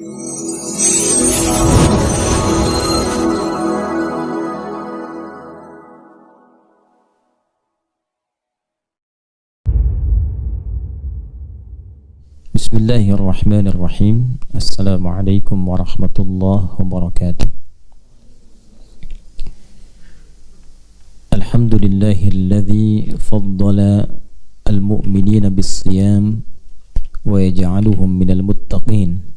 Bismillahirrahmanirrahim. Assalamualaikum warahmatullahi wabarakatuh. Alhamdulillahilladzi faddala al-mu'minina bis-siyam wa yaj'aluhum minal muttaqin.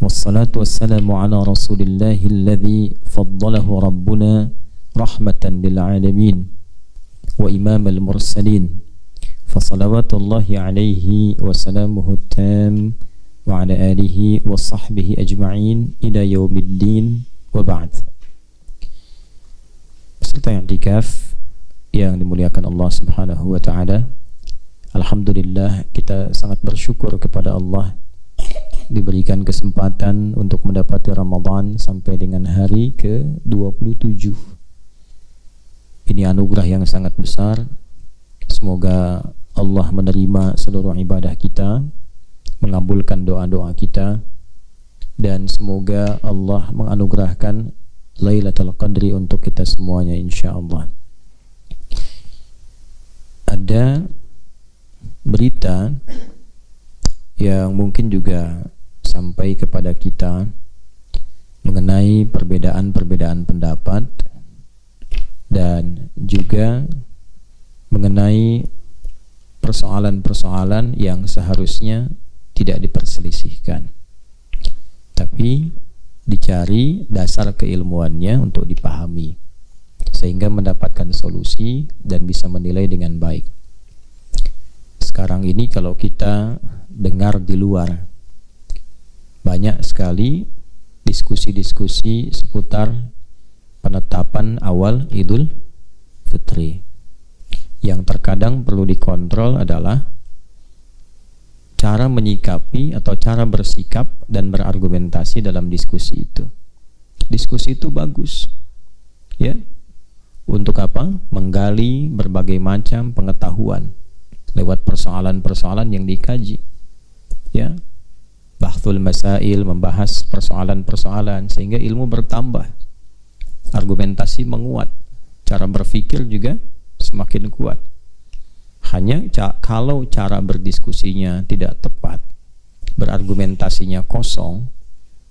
Wassalatu wassalamu ala rasulillahilladzi faddalahu rabbuna rahmatan lil alamin wa imamal mursalin. Fasalawatullahi alaihi wa salamuhu tam wa ala alihi wa sahbihi ajma'in ila yaumiddin wa ba'd. Peserta yang i'tikaf yang dimuliakan Allah Subhanahu wa ta'ala, alhamdulillah kita sangat bersyukur kepada Allah diberikan kesempatan untuk mendapati Ramadan sampai dengan hari ke-27. Ini anugerah yang sangat besar. Semoga Allah menerima seluruh ibadah kita, mengabulkan doa-doa kita, dan semoga Allah menganugerahkan Lailatul Qadri untuk kita semuanya insyaallah. Ada berita yang mungkin juga sampai kepada kita mengenai perbedaan-perbedaan pendapat dan juga mengenai persoalan-persoalan yang seharusnya tidak diperselisihkan, tapi dicari dasar keilmuannya untuk dipahami sehingga mendapatkan solusi dan bisa menilai dengan baik. Sekarang ini kalau kita dengar di luar, banyak sekali diskusi-diskusi seputar penetapan awal Idul Fitri. Yang terkadang perlu dikontrol adalah cara menyikapi atau cara bersikap dan berargumentasi dalam diskusi itu. Diskusi itu bagus, ya. Untuk apa? Menggali berbagai macam pengetahuan lewat persoalan-persoalan yang dikaji, ya. Bahthul masail, membahas persoalan-persoalan sehingga ilmu bertambah, argumentasi menguat, cara berpikir juga semakin kuat. Hanya kalau cara berdiskusinya tidak tepat, berargumentasinya kosong,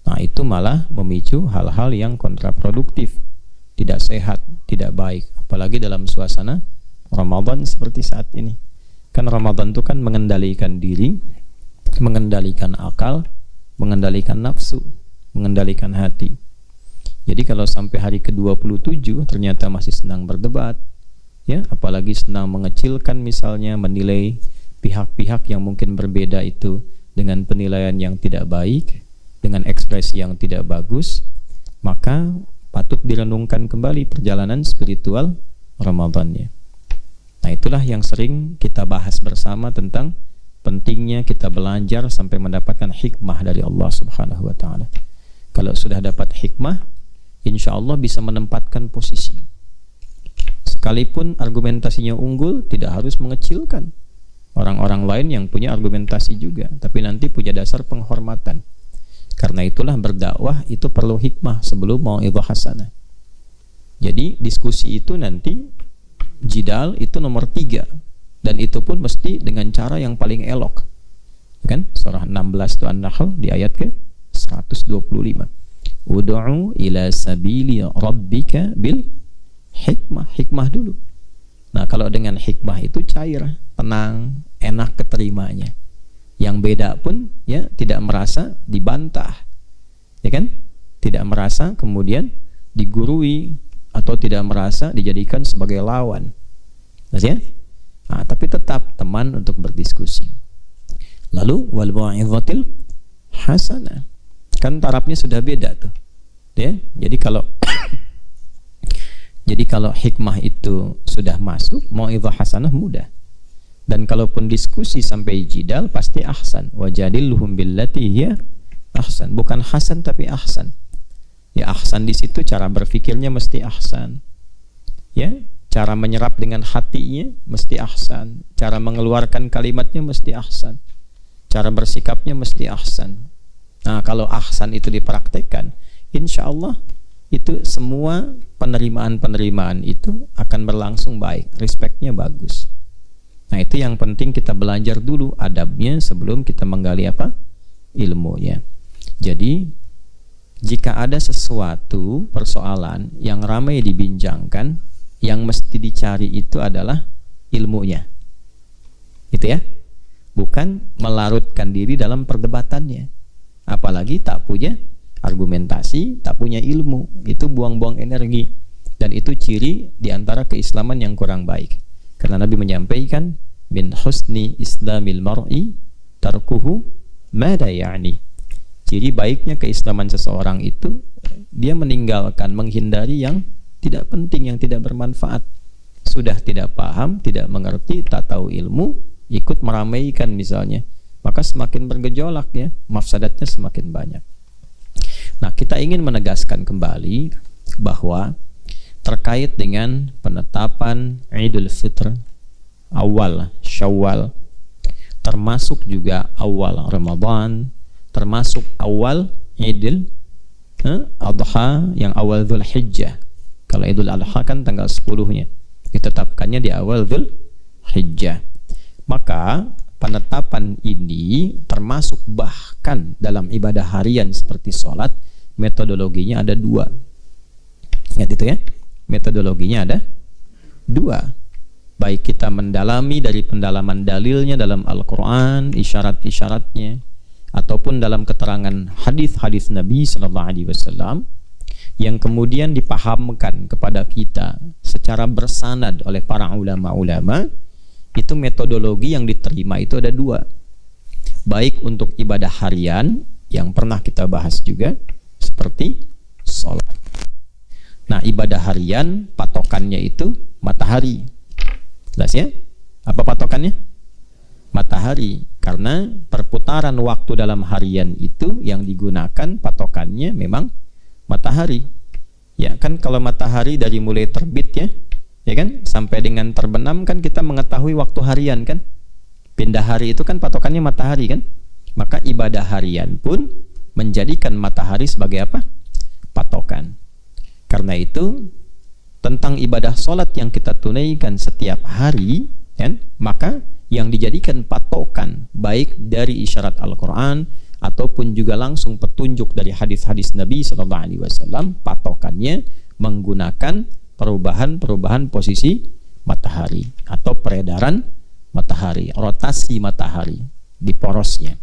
nah itu malah memicu hal-hal yang kontraproduktif, tidak sehat, tidak baik, apalagi dalam suasana Ramadan seperti saat ini. Kan Ramadan itu kan mengendalikan diri, mengendalikan akal, mengendalikan nafsu, mengendalikan hati. Jadi kalau sampai hari ke-27 ternyata masih senang berdebat, ya, apalagi senang mengecilkan misalnya, menilai pihak-pihak yang mungkin berbeda itu dengan penilaian yang tidak baik, dengan ekspresi yang tidak bagus, maka patut direnungkan kembali perjalanan spiritual Ramadannya. Nah, itulah yang sering kita bahas bersama tentang pentingnya kita belajar sampai mendapatkan hikmah dari Allah Subhanahu wa ta'ala. Kalau sudah dapat hikmah, insya Allah bisa menempatkan posisi. Sekalipun argumentasinya unggul, tidak harus mengecilkan orang-orang lain yang punya argumentasi juga, tapi nanti punya dasar penghormatan. Karena itulah berdakwah itu perlu hikmah sebelum mau'izah hasanah. Jadi diskusi itu nanti, jidal itu nomor 3, dan itu pun mesti dengan cara yang paling elok. Kan? Surah 16 itu An-Nahl di ayat ke 125. Ud'u ila sabili rabbika bil hikmah dulu. Nah, kalau dengan hikmah itu cair, tenang, enak keterimanya. Yang beda pun ya tidak merasa dibantah, ya kan? Tidak merasa kemudian digurui atau tidak merasa dijadikan sebagai lawan, ya? Nah, tapi tetap teman untuk berdiskusi. Lalu wal mau'izatil hasanah, kan tarafnya sudah beda tuh, ya. Jadi kalau hikmah itu sudah masuk, mau'izah hasanah mudah. Dan kalaupun diskusi sampai jidal, pasti ahsan. Wajadilhum billati hiya ahsan. Bukan hasan tapi ahsan. Ya, ahsan di situ cara berpikirnya mesti ahsan. Ya, cara menyerap dengan hatinya mesti ahsan. Cara mengeluarkan kalimatnya mesti ahsan. Cara bersikapnya mesti ahsan. Nah, kalau ahsan itu dipraktekkan, insya Allah itu semua penerimaan-penerimaan itu akan berlangsung baik, respectnya bagus. Nah, itu yang penting kita belajar dulu adabnya sebelum kita menggali apa? Ilmunya. Jadi, jika ada sesuatu persoalan yang ramai dibincangkan, yang mesti dicari itu adalah ilmunya. Gitu ya. Bukan melarutkan diri dalam perdebatannya. Apalagi tak punya argumentasi, tak punya ilmu, itu buang-buang energi. Dan itu ciri diantara keislaman yang kurang baik. Karena Nabi menyampaikan, min husni islamil mar'i tarkuhu mada ya'ni. Ciri baiknya keislaman seseorang itu, dia meninggalkan, menghindari yang tidak penting, yang tidak bermanfaat. Sudah tidak paham, tidak mengerti, tak tahu ilmu, ikut meramaikan misalnya, maka semakin bergejolak ya, mafsadatnya semakin banyak. Nah, kita ingin menegaskan kembali bahwa terkait dengan penetapan Idul Fitr awal Syawal, termasuk juga awal Ramadan, termasuk awal Idul Adha yang awal Dzulhijjah. Kalau Idul Adha kan tanggal 10-nya, ditetapkannya di awal Dzulhijjah. Maka penetapan ini termasuk bahkan dalam ibadah harian seperti sholat, metodologinya ada dua. Ingat itu ya, metodologinya ada dua. Baik kita mendalami dari pendalaman dalilnya dalam Al-Quran, isyarat-isyaratnya, ataupun dalam keterangan hadis-hadis Nabi SAW, yang kemudian dipahamkan kepada kita secara bersanad oleh para ulama-ulama. Itu metodologi yang diterima itu ada dua. Baik untuk ibadah harian yang pernah kita bahas juga, seperti sholat. Nah, ibadah harian patokannya itu matahari. Jelas ya? Apa patokannya? Matahari. Karena perputaran waktu dalam harian itu yang digunakan patokannya memang matahari. Ya kan, kalau matahari dari mulai terbit ya kan, sampai dengan terbenam kan kita mengetahui waktu harian kan. Pindah hari itu kan patokannya matahari kan. Maka ibadah harian pun menjadikan matahari sebagai apa? Patokan. Karena itu tentang ibadah sholat yang kita tunaikan setiap hari kan, maka yang dijadikan patokan baik dari isyarat Al-Quran ataupun juga langsung petunjuk dari hadis-hadis Nabi SAW, patokannya menggunakan perubahan posisi matahari atau peredaran matahari, rotasi matahari di porosnya.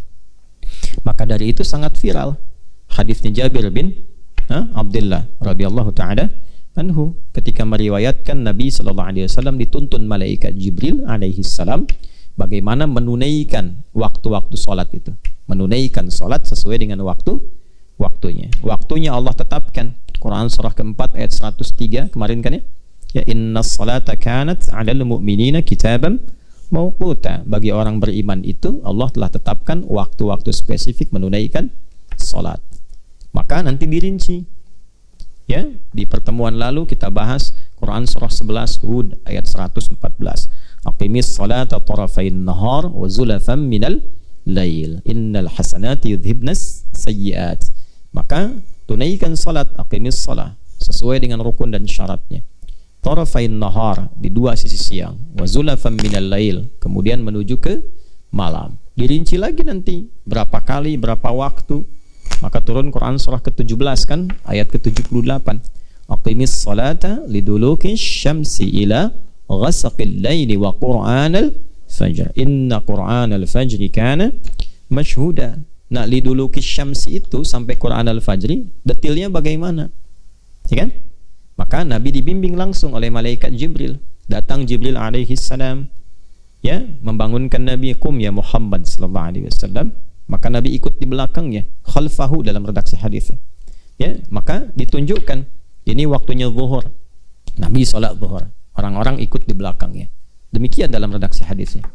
Maka dari itu sangat viral hadisnya Jabir bin Abdullah radhiyallahu taala anhu ketika meriwayatkan Nabi SAW dituntun malaikat Jibril alaihi salam bagaimana menunaikan waktu-waktu sholat itu, menunaikan sholat sesuai dengan waktunya. Waktunya Allah tetapkan. Quran surah keempat ayat 103 kemarin kan ya. Ya innas salata kanat 'alal mu'minina kitaban mawquta. Bagi orang beriman itu Allah telah tetapkan waktu-waktu spesifik menunaikan salat. Maka nanti dirinci. Ya, di pertemuan lalu kita bahas Quran surah 11 Hud ayat 114. Aqimis salata tarafayn nahar wa zulafan minal lail. Innal hasanati yudhibnas sayyi'at. Maka tunaikan salat, aqimis salat sesuai dengan rukun dan syaratnya. Tarafain nahar, di dua sisi siang, wa zulafan minal lail, kemudian menuju ke malam. Dirinci lagi nanti berapa kali, berapa waktu. Maka turun Quran surah ke-17 kan, ayat ke-78. Aqimis salata liduluki syamsi ila ghasaqil laili wa qur'anal fajr. Inna qur'anal fajri kana mashhuda. Nah, liduluki syamsi itu sampai Quran al-Fajri, detailnya bagaimana? Ya kan? Maka Nabi dibimbing langsung oleh malaikat Jibril. Datang Jibril alaihi salam, ya, membangunkan Nabi, "Qum ya Muhammad sallallahu alaihi wasallam." Maka Nabi ikut di belakangnya, khalfahu dalam redaksi hadisnya. Ya, maka ditunjukkan ini waktunya zuhur. Nabi salat zuhur, orang-orang ikut di belakangnya. Demikian dalam redaksi hadisnya.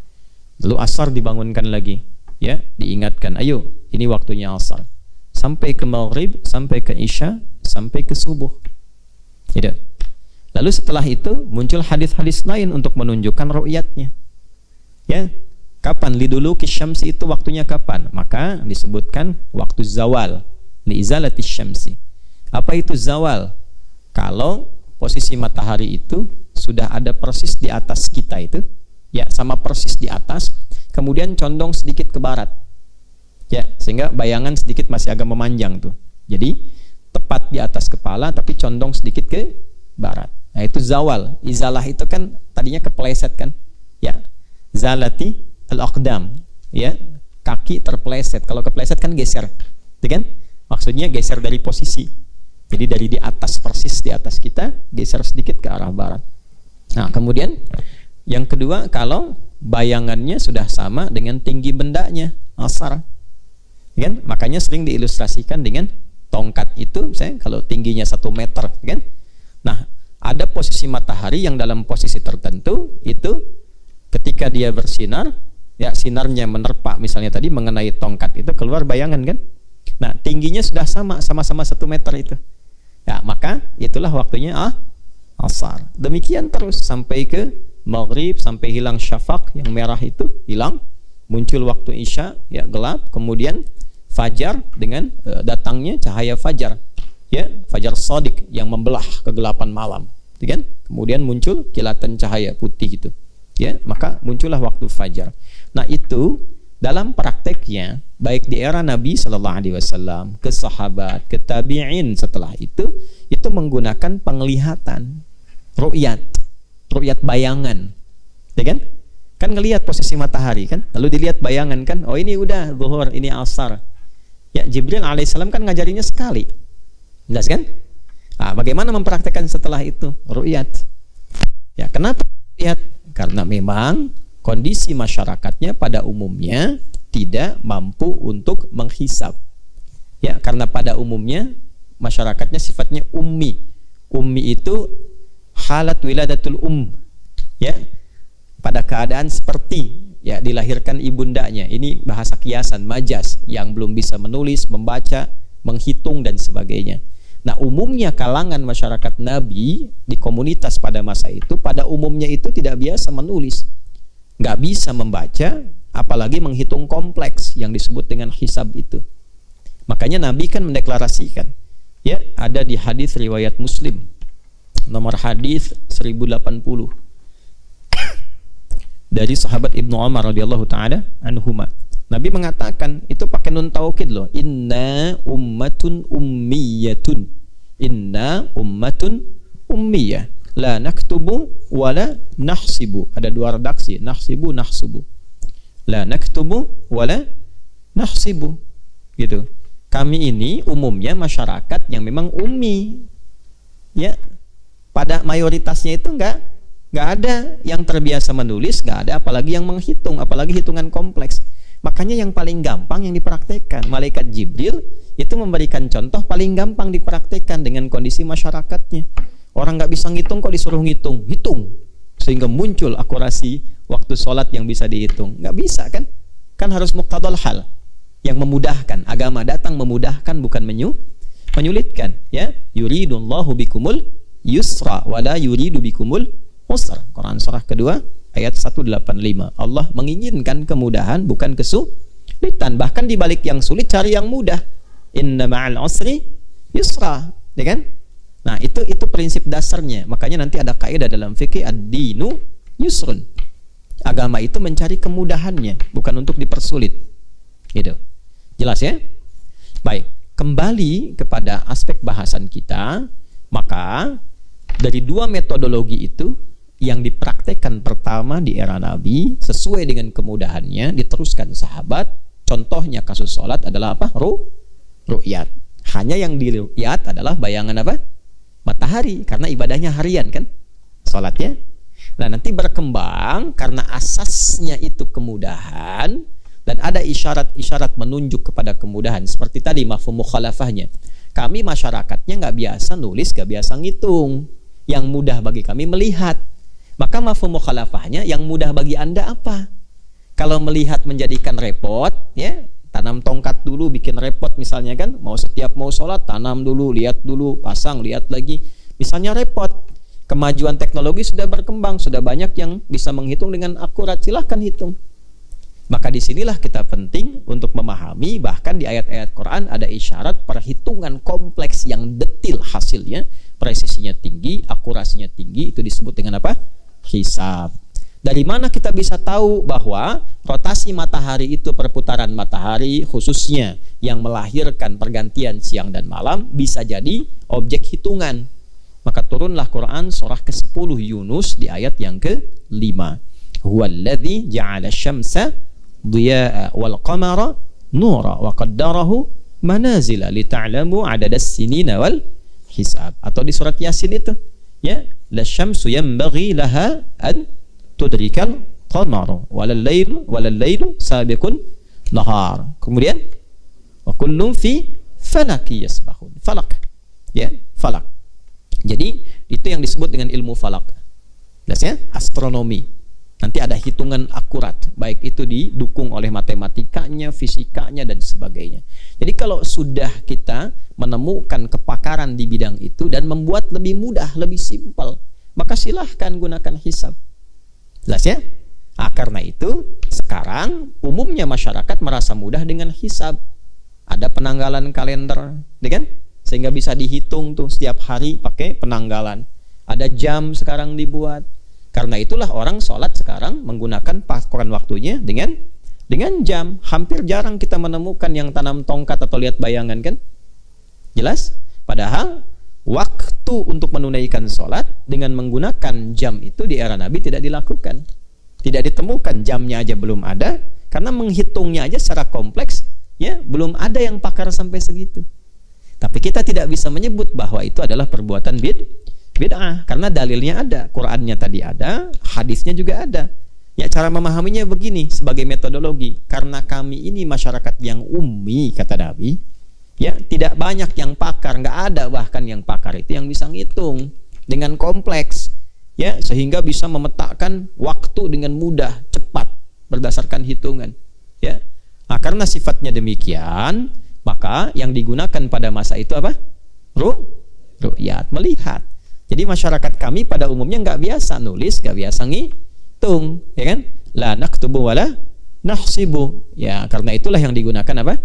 Lalu asar dibangunkan lagi. Ya, diingatkan, ayo ini waktunya asar, sampai ke maghrib, sampai ke isya, sampai ke subuh. Gitu. Lalu setelah itu muncul hadis-hadis lain untuk menunjukkan ru'yatnya. Ya, Kapan liduluki syamsi itu waktunya kapan? Maka disebutkan waktu zawal, liizalati syamsi. Apa itu zawal? Kalau posisi matahari itu sudah ada persis di atas kita itu, ya sama persis di atas, kemudian condong sedikit ke barat. Ya, sehingga bayangan sedikit masih agak memanjang tuh. Jadi tepat di atas kepala tapi condong sedikit ke barat. Nah, itu zawal. Izalah itu kan tadinya kepleset kan? Ya. Zalati al-aqdam, ya, kaki terpleset. Kalau kepleset kan geser, ya kan? Maksudnya geser dari posisi. Jadi dari di atas persis di atas kita geser sedikit ke arah barat. Nah, kemudian yang kedua, kalau bayangannya sudah sama dengan tinggi bendanya, asar, ya kan? Makanya sering diilustrasikan dengan tongkat itu, misalnya kalau tingginya 1 meter, ya kan? Nah, ada posisi matahari yang dalam posisi tertentu itu ketika dia bersinar, ya sinarnya menerpa misalnya tadi mengenai tongkat itu keluar bayangan kan. Nah, tingginya sudah sama-sama 1 meter itu. Ya, maka itulah waktunya asar. Demikian terus sampai ke maghrib, sampai hilang syafaq yang merah itu hilang, muncul waktu isya, ya gelap, kemudian fajar dengan datangnya cahaya fajar. Ya, fajar shadiq yang membelah kegelapan malam, kan? Kemudian muncul kilatan cahaya putih itu. Ya, maka muncullah waktu fajar. Nah, itu dalam prakteknya baik di era Nabi Shallallahu Alaihi Wasallam, ke sahabat, ke tabi'in setelah itu menggunakan penglihatan, ru'yat bayangan, ya kan? Kan ngelihat posisi matahari kan, lalu dilihat bayangan kan, oh ini udah zuhur, ini asar. Ya, Jibril alaihissalam kan ngajarinya sekali, jelas kan? Nah, bagaimana mempraktekkan setelah itu? Ru'yat. Ya, kenapa ru'yat? Karena memang kondisi masyarakatnya pada umumnya tidak mampu untuk menghisab. Ya, karena pada umumnya masyarakatnya sifatnya ummi. Ummi itu halat wiladatul ya, pada keadaan seperti ya dilahirkan ibundanya. Ini bahasa kiasan, majas, yang belum bisa menulis, membaca, menghitung dan sebagainya. Nah, umumnya kalangan masyarakat Nabi di komunitas pada masa itu pada umumnya itu tidak biasa menulis, nggak bisa membaca, apalagi menghitung kompleks yang disebut dengan hisab itu. Makanya Nabi kan mendeklarasikan, ya, ada di hadis riwayat Muslim nomor hadis 1080 dari sahabat Ibnu Umar radhiyallahu taala anhuma. Nabi mengatakan, itu pakai nun taukid loh, inna ummatun ummiyatun, inna ummatun ummiyah, la naktubu wala nahsibu. Ada 2 redaksi, nahsibu, nahsubu. La naktubu wala nahsibu, gitu. Kami ini umumnya masyarakat yang memang ummi, ya, pada mayoritasnya itu enggak ada yang terbiasa menulis, enggak ada apalagi yang menghitung, apalagi hitungan kompleks. Makanya yang paling gampang yang dipraktekkan, malaikat Jibril itu memberikan contoh paling gampang dipraktekkan dengan kondisi masyarakatnya. Orang nggak bisa ngitung kok disuruh hitung sehingga muncul akurasi waktu sholat yang bisa dihitung. Nggak bisa kan? Kan harus muqtadal hal yang memudahkan. Agama datang memudahkan, bukan menyulitkan. Ya, yuridullahu bikumul yusra wala yuridu bikumul usra. Quran surah kedua ayat 185. Allah menginginkan kemudahan, bukan kesulitan. Bahkan di balik yang sulit cari yang mudah. Inna ma'al usri yusra, ya kan? Nah, itu prinsip dasarnya. Makanya nanti ada kaidah dalam fikih, ad-dinu yusrun. Agama itu mencari kemudahannya, bukan untuk dipersulit. Gitu. Jelas ya? Baik, kembali kepada aspek bahasan kita, maka dari 2 metodologi itu yang dipraktekkan pertama di era Nabi sesuai dengan kemudahannya diteruskan sahabat. Contohnya kasus sholat adalah apa? Ru'yat. Hanya yang dilihat adalah bayangan apa? Matahari, karena ibadahnya harian kan sholatnya. Nah, nanti berkembang karena asasnya itu kemudahan dan ada isyarat-isyarat menunjuk kepada kemudahan seperti tadi mafhum mukhalafahnya. Kami masyarakatnya nggak biasa nulis, nggak biasa ngitung. Yang mudah bagi kami melihat. Maka mafhum mukhalafahnya, yang mudah bagi Anda apa? Kalau melihat menjadikan repot, ya, tanam tongkat dulu bikin repot misalnya kan, mau sholat tanam dulu, lihat dulu, pasang, lihat lagi, misalnya repot. Kemajuan teknologi sudah berkembang, sudah banyak yang bisa menghitung dengan akurat, silahkan hitung. Maka disinilah kita penting untuk memahami, bahkan di ayat-ayat Quran ada isyarat perhitungan kompleks yang detil hasilnya, presisinya tinggi, akurasinya tinggi, itu disebut dengan apa? Hisab. Dari mana kita bisa tahu bahwa rotasi matahari itu perputaran matahari khususnya yang melahirkan pergantian siang dan malam bisa jadi objek hitungan. Maka turunlah Quran surah ke-10 Yunus di ayat yang ke-5. Huwallazi ja'ala syamsa diya'a wal qamara nura wa qaddarahu manazila lita'lamu adadas sinina wal hisab. Atau di surat Yasin itu, ya, la syamsu yanbaghi laha an tudrikal qamaru walal laylu sabiqun nahar. Kemudian wa kullum fi falaki yasbahun. Falak, ya, falak. Jadi itu yang disebut dengan ilmu falak. Jelas ya? Astronomi. Nanti ada hitungan akurat, baik itu didukung oleh matematikanya, fisikanya, dan sebagainya. Jadi kalau sudah kita menemukan kepakaran di bidang itu dan membuat lebih mudah, lebih simpel, maka silahkan gunakan hisab. Jelas ya? Nah, karena itu sekarang umumnya masyarakat merasa mudah dengan hisab. Ada penanggalan kalender, kan? Sehingga bisa dihitung tuh setiap hari pakai penanggalan. Ada jam sekarang dibuat. Karena itulah orang sholat sekarang menggunakan patokan waktunya dengan jam. Hampir jarang kita menemukan yang tanam tongkat atau lihat bayangan, kan? Jelas? Padahal waktu untuk menunaikan sholat dengan menggunakan jam itu di era Nabi tidak dilakukan. Tidak ditemukan, jamnya aja belum ada. Karena menghitungnya aja secara kompleks, ya, belum ada yang pakar sampai segitu. Tapi kita tidak bisa menyebut bahwa itu adalah perbuatan bid'ah, karena dalilnya ada, Qur'annya tadi ada, hadisnya juga ada. Ya, cara memahaminya begini sebagai metodologi. Karena kami ini masyarakat yang ummi, kata Nabi, ya, tidak banyak yang pakar, nggak ada bahkan yang pakar itu yang bisa ngitung dengan kompleks, ya, sehingga bisa memetakkan waktu dengan mudah, cepat berdasarkan hitungan, ya. Nah, karena sifatnya demikian, maka yang digunakan pada masa itu apa? Ru'yat, melihat. Jadi masyarakat kami pada umumnya nggak biasa nulis, nggak biasa ngitung, ya kan? La naktubu wala nahsibu. Ya, karena itulah yang digunakan apa?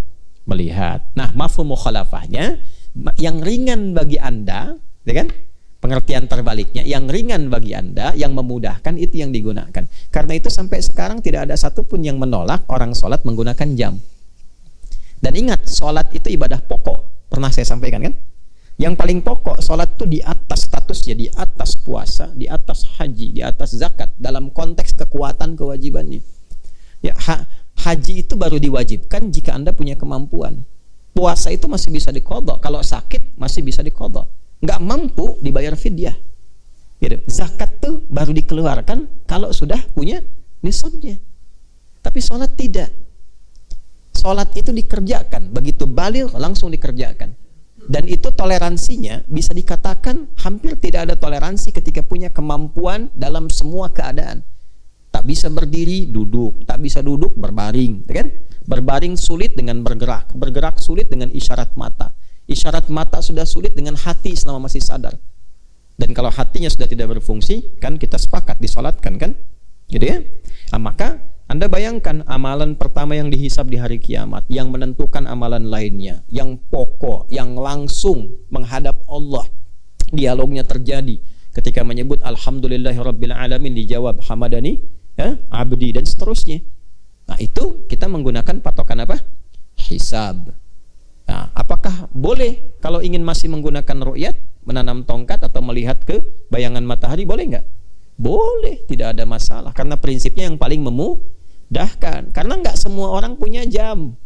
Melihat. Nah, mafhum mukhalafahnya yang ringan bagi Anda, ya kan? Pengertian terbaliknya, yang ringan bagi Anda, yang memudahkan itu yang digunakan. Karena itu sampai sekarang tidak ada satupun yang menolak orang sholat menggunakan jam. Dan ingat, sholat itu ibadah pokok. Pernah saya sampaikan, kan? Yang paling pokok, sholat itu di atas statusnya, di atas puasa, di atas haji, di atas zakat, dalam konteks kekuatan kewajibannya. Ya, haji itu baru diwajibkan jika Anda punya kemampuan. Puasa itu masih bisa diqadha, kalau sakit masih bisa diqadha. Nggak mampu dibayar fidyah. Gitu. Zakat tuh baru dikeluarkan kalau sudah punya nisabnya. Tapi sholat tidak. Sholat itu dikerjakan, begitu baligh langsung dikerjakan. Dan itu toleransinya bisa dikatakan hampir tidak ada toleransi ketika punya kemampuan dalam semua keadaan. Tak bisa berdiri, duduk. Tak bisa duduk, berbaring, kan? Berbaring sulit dengan bergerak. Bergerak sulit dengan isyarat mata. Isyarat mata sudah sulit dengan hati selama masih sadar. Dan kalau hatinya sudah tidak berfungsi, kan kita sepakat disolatkan, kan? Gitu ya? Nah, maka Anda bayangkan amalan pertama yang dihisab di hari kiamat, yang menentukan amalan lainnya, yang pokok, yang langsung menghadap Allah. Dialognya terjadi ketika menyebut alhamdulillahirabbil alamin, dijawab hamadani, ya, abdi, dan seterusnya. Nah, itu kita menggunakan patokan apa? Hisab. Nah, apakah boleh kalau ingin masih menggunakan ru'yat, menanam tongkat atau melihat ke bayangan matahari, boleh nggak? Boleh, tidak ada masalah, karena prinsipnya yang paling memudahkan. Karena nggak semua orang punya jam.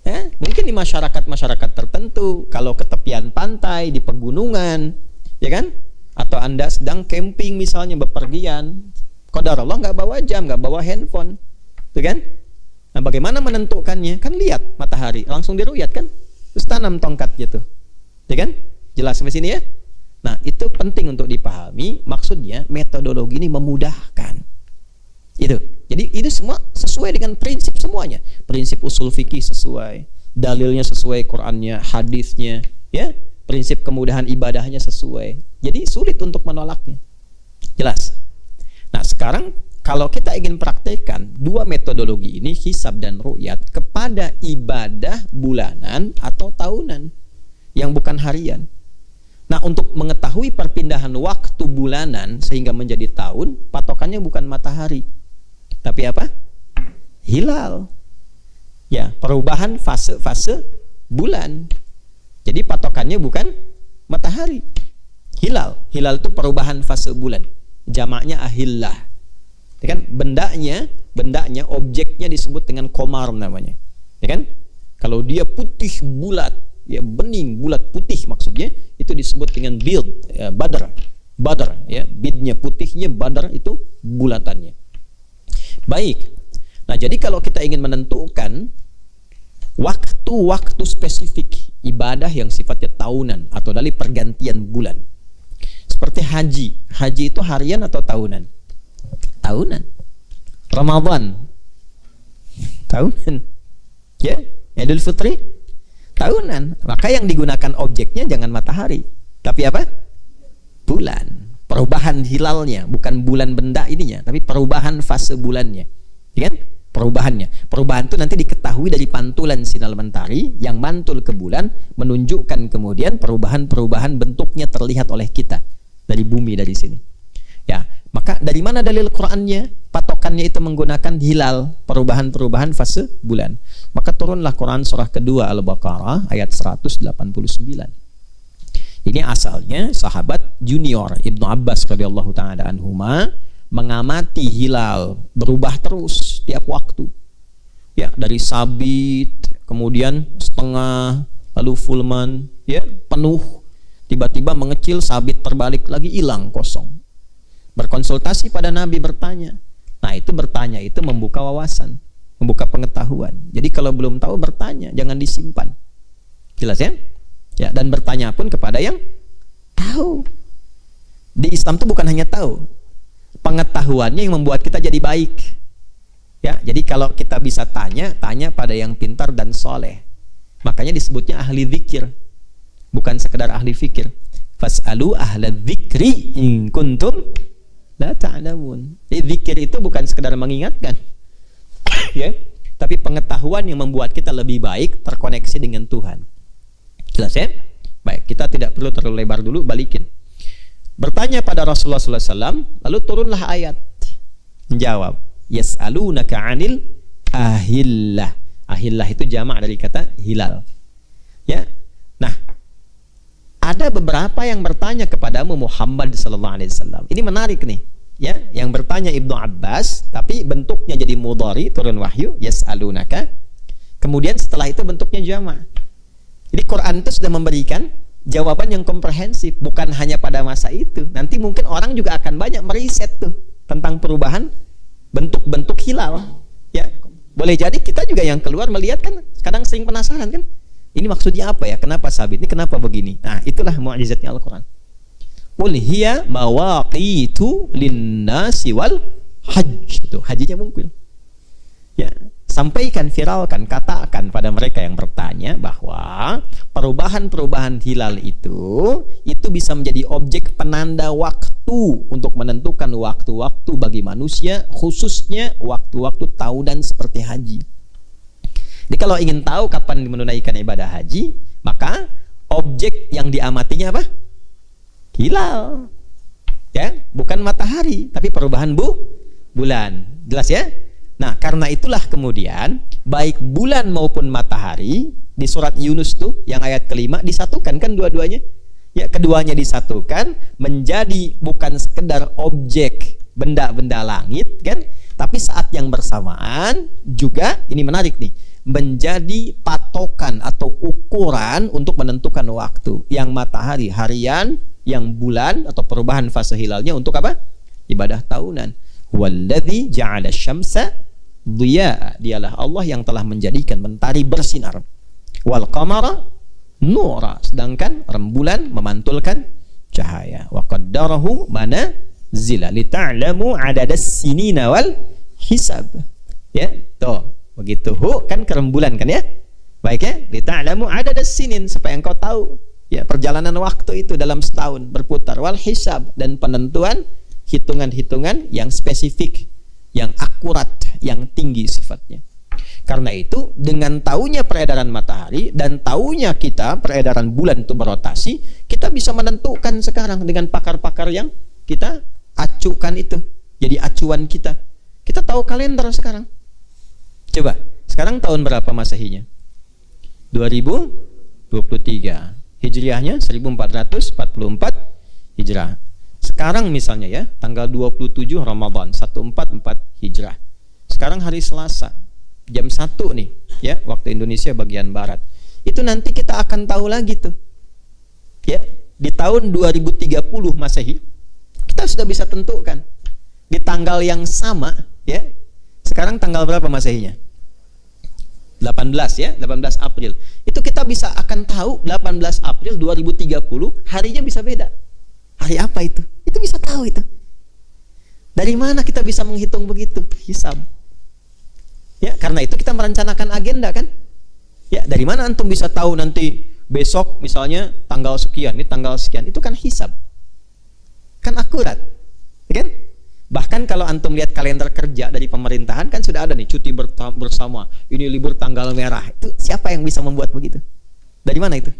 Ya, mungkin di masyarakat tertentu, kalau ke tepian pantai, di pegunungan, ya kan? Atau Anda sedang camping misalnya, bepergian, qadarullah nggak bawa jam, nggak bawa handphone, tuh kan? Nah, bagaimana menentukannya? Kan lihat matahari, langsung diruyat, kan? Terus tanam tongkat gitu, ya kan? Jelas sampai sini ya? Nah, itu penting untuk dipahami. Maksudnya metodologi ini memudahkan. Itu. Jadi ini semua sesuai dengan prinsip semuanya. Prinsip usul fikih sesuai, dalilnya sesuai, Qur'annya, hadisnya, ya. Prinsip kemudahan ibadahnya sesuai. Jadi sulit untuk menolaknya. Jelas. Nah, sekarang kalau kita ingin praktekkan dua metodologi ini, hisab dan ru'yat, kepada ibadah bulanan atau tahunan yang bukan harian. Nah, untuk mengetahui perpindahan waktu bulanan sehingga menjadi tahun, patokannya bukan matahari, tapi apa? Hilal. Ya, perubahan fase-fase bulan. Jadi patokannya bukan matahari, hilal. Hilal itu perubahan fase bulan. Jamaknya ahillah. Ya kan? Bendanya, objeknya disebut dengan komar namanya. Ya kan? Kalau dia putih bulat, ya bening bulat putih maksudnya, itu disebut dengan bid, ya, badar, ya, bidnya putihnya, badar itu bulatannya. Baik. Nah, jadi kalau kita ingin menentukan waktu-waktu spesifik ibadah yang sifatnya tahunan atau dari pergantian bulan, seperti haji itu harian atau tahunan? Tahunan. Ramadan tahunan. Ya, Idul Fitri tahunan. Maka yang digunakan objeknya jangan matahari, tapi apa? Bulan. Perubahan hilalnya, bukan bulan benda ininya, tapi perubahan fase bulannya. Ya kan? Perubahan itu nanti diketahui dari pantulan sinar mentari yang mantul ke bulan, menunjukkan kemudian perubahan bentuknya terlihat oleh kita dari bumi, dari sini. Ya, maka dari mana dalil Qur'annya? Patokannya itu menggunakan hilal, perubahan fase bulan. Maka turunlah Quran surah kedua Al-Baqarah ayat 189. Ini asalnya sahabat junior Ibnu Abbas radhiyallahu taala anhuma mengamati hilal berubah terus tiap waktu. Ya, dari sabit, kemudian setengah, lalu full moon, ya, penuh, tiba-tiba mengecil, sabit terbalik lagi, hilang, kosong. Berkonsultasi pada Nabi, bertanya. Nah, itu bertanya itu membuka wawasan, membuka pengetahuan. Jadi kalau belum tahu bertanya, jangan disimpan. Jelas ya? Ya, dan bertanya pun kepada yang tahu. Di Islam itu bukan hanya tahu, pengetahuannya yang membuat kita jadi baik. Ya, jadi kalau kita bisa tanya pada yang pintar dan soleh. Makanya disebutnya ahli zikir, bukan sekedar ahli fikir. Fas'alu ahla dzikri in kuntum la ta'lamun. Jadi zikir itu bukan sekedar mengingatkan, ya, tapi pengetahuan yang membuat kita lebih baik, terkoneksi dengan Tuhan. Jelas ya? Baik, kita tidak perlu terlalu lebar dulu, balikin. Bertanya pada Rasulullah SAW, lalu turunlah ayat menjawab, yas'alunaka 'anil ahillah. Ahillah itu jamak dari kata hilal. Ya. Nah, ada beberapa yang bertanya kepadamu Muhammad sallallahu alaihi wasallam. Ini menarik nih, ya. Yang bertanya Ibnu Abbas, tapi bentuknya jadi mudhari, turun wahyu, yas'alunaka. Kemudian setelah itu bentuknya jamak. Jadi Quran itu sudah memberikan jawaban yang komprehensif, bukan hanya pada masa itu. Nanti mungkin orang juga akan banyak meriset tuh tentang perubahan bentuk-bentuk hilal. Ya, boleh jadi kita juga yang keluar melihat kan, kadang sering penasaran kan. Ini maksudnya apa ya? Kenapa sabit? Ini kenapa begini? Nah, itulah mukjizatnya Al-Quran. Qul hiya mawaqitu linnasi wal hajj. Itu hajinya mungkil. Ya, sampaikan, viralkan, katakan pada mereka yang bertanya bahwa perubahan-perubahan hilal itu bisa menjadi objek penanda waktu untuk menentukan waktu-waktu bagi manusia, khususnya waktu-waktu tahunan seperti haji. Jadi kalau ingin tahu kapan menunaikan ibadah haji, maka objek yang diamatinya apa? Hilal. Ya, bukan matahari, tapi perubahan bulan. Jelas ya? Nah, karena itulah kemudian baik bulan maupun matahari di surat Yunus tuh yang ayat kelima disatukan kan dua-duanya. Ya, keduanya disatukan menjadi bukan sekedar objek benda-benda langit kan, tapi saat yang bersamaan juga ini menarik nih, menjadi patokan atau ukuran untuk menentukan waktu. Yang matahari harian, yang bulan atau perubahan fase hilalnya untuk apa? Ibadah tahunan. Walladzi ja'ala syamsa dhiya, dialah Allah yang telah menjadikan mentari bersinar, wal qamara nura, sedangkan rembulan memantulkan cahaya, wa qaddarahu manazila lita'lamu adadas sinina wal hisab. Ya, tuh begitu kan ke rembulan kan ya. Baik ya, lita'lamu adadas sinin, supaya engkau tahu ya perjalanan waktu itu dalam setahun berputar, wal hisab, dan penentuan hitungan-hitungan yang spesifik yang akurat, yang tinggi sifatnya. Karena itu dengan taunya peredaran matahari dan taunya kita peredaran bulan itu berotasi, kita bisa menentukan sekarang dengan pakar-pakar yang kita acukan itu. Jadi acuan kita. Kita tahu kalender sekarang. Coba, sekarang tahun berapa Masehinya? 2023. Hijriahnya 1444 Hijrah. Sekarang misalnya ya, tanggal 27 Ramadan 144 Hijrah. Sekarang hari Selasa jam 1 nih ya, waktu Indonesia bagian barat. Itu nanti kita akan tahu lagi tuh. Ya, di tahun 2030 Masehi kita sudah bisa tentukan di tanggal yang sama ya. Sekarang tanggal berapa Masehinya? 18 ya, 18 April. Itu kita bisa akan tahu 18 April 2030 harinya bisa beda. Hari apa itu? Itu bisa tahu itu. Dari mana kita bisa menghitung begitu? Hisab. Ya, karena itu kita merencanakan agenda kan? Ya, dari mana antum bisa tahu nanti besok misalnya tanggal sekian, ini tanggal sekian? Itu kan hisab. Kan akurat. Ya kan? Bahkan kalau antum lihat kalender kerja dari pemerintahan kan sudah ada nih cuti bersama. Ini libur tanggal merah. Itu siapa yang bisa membuat begitu? Dari mana itu?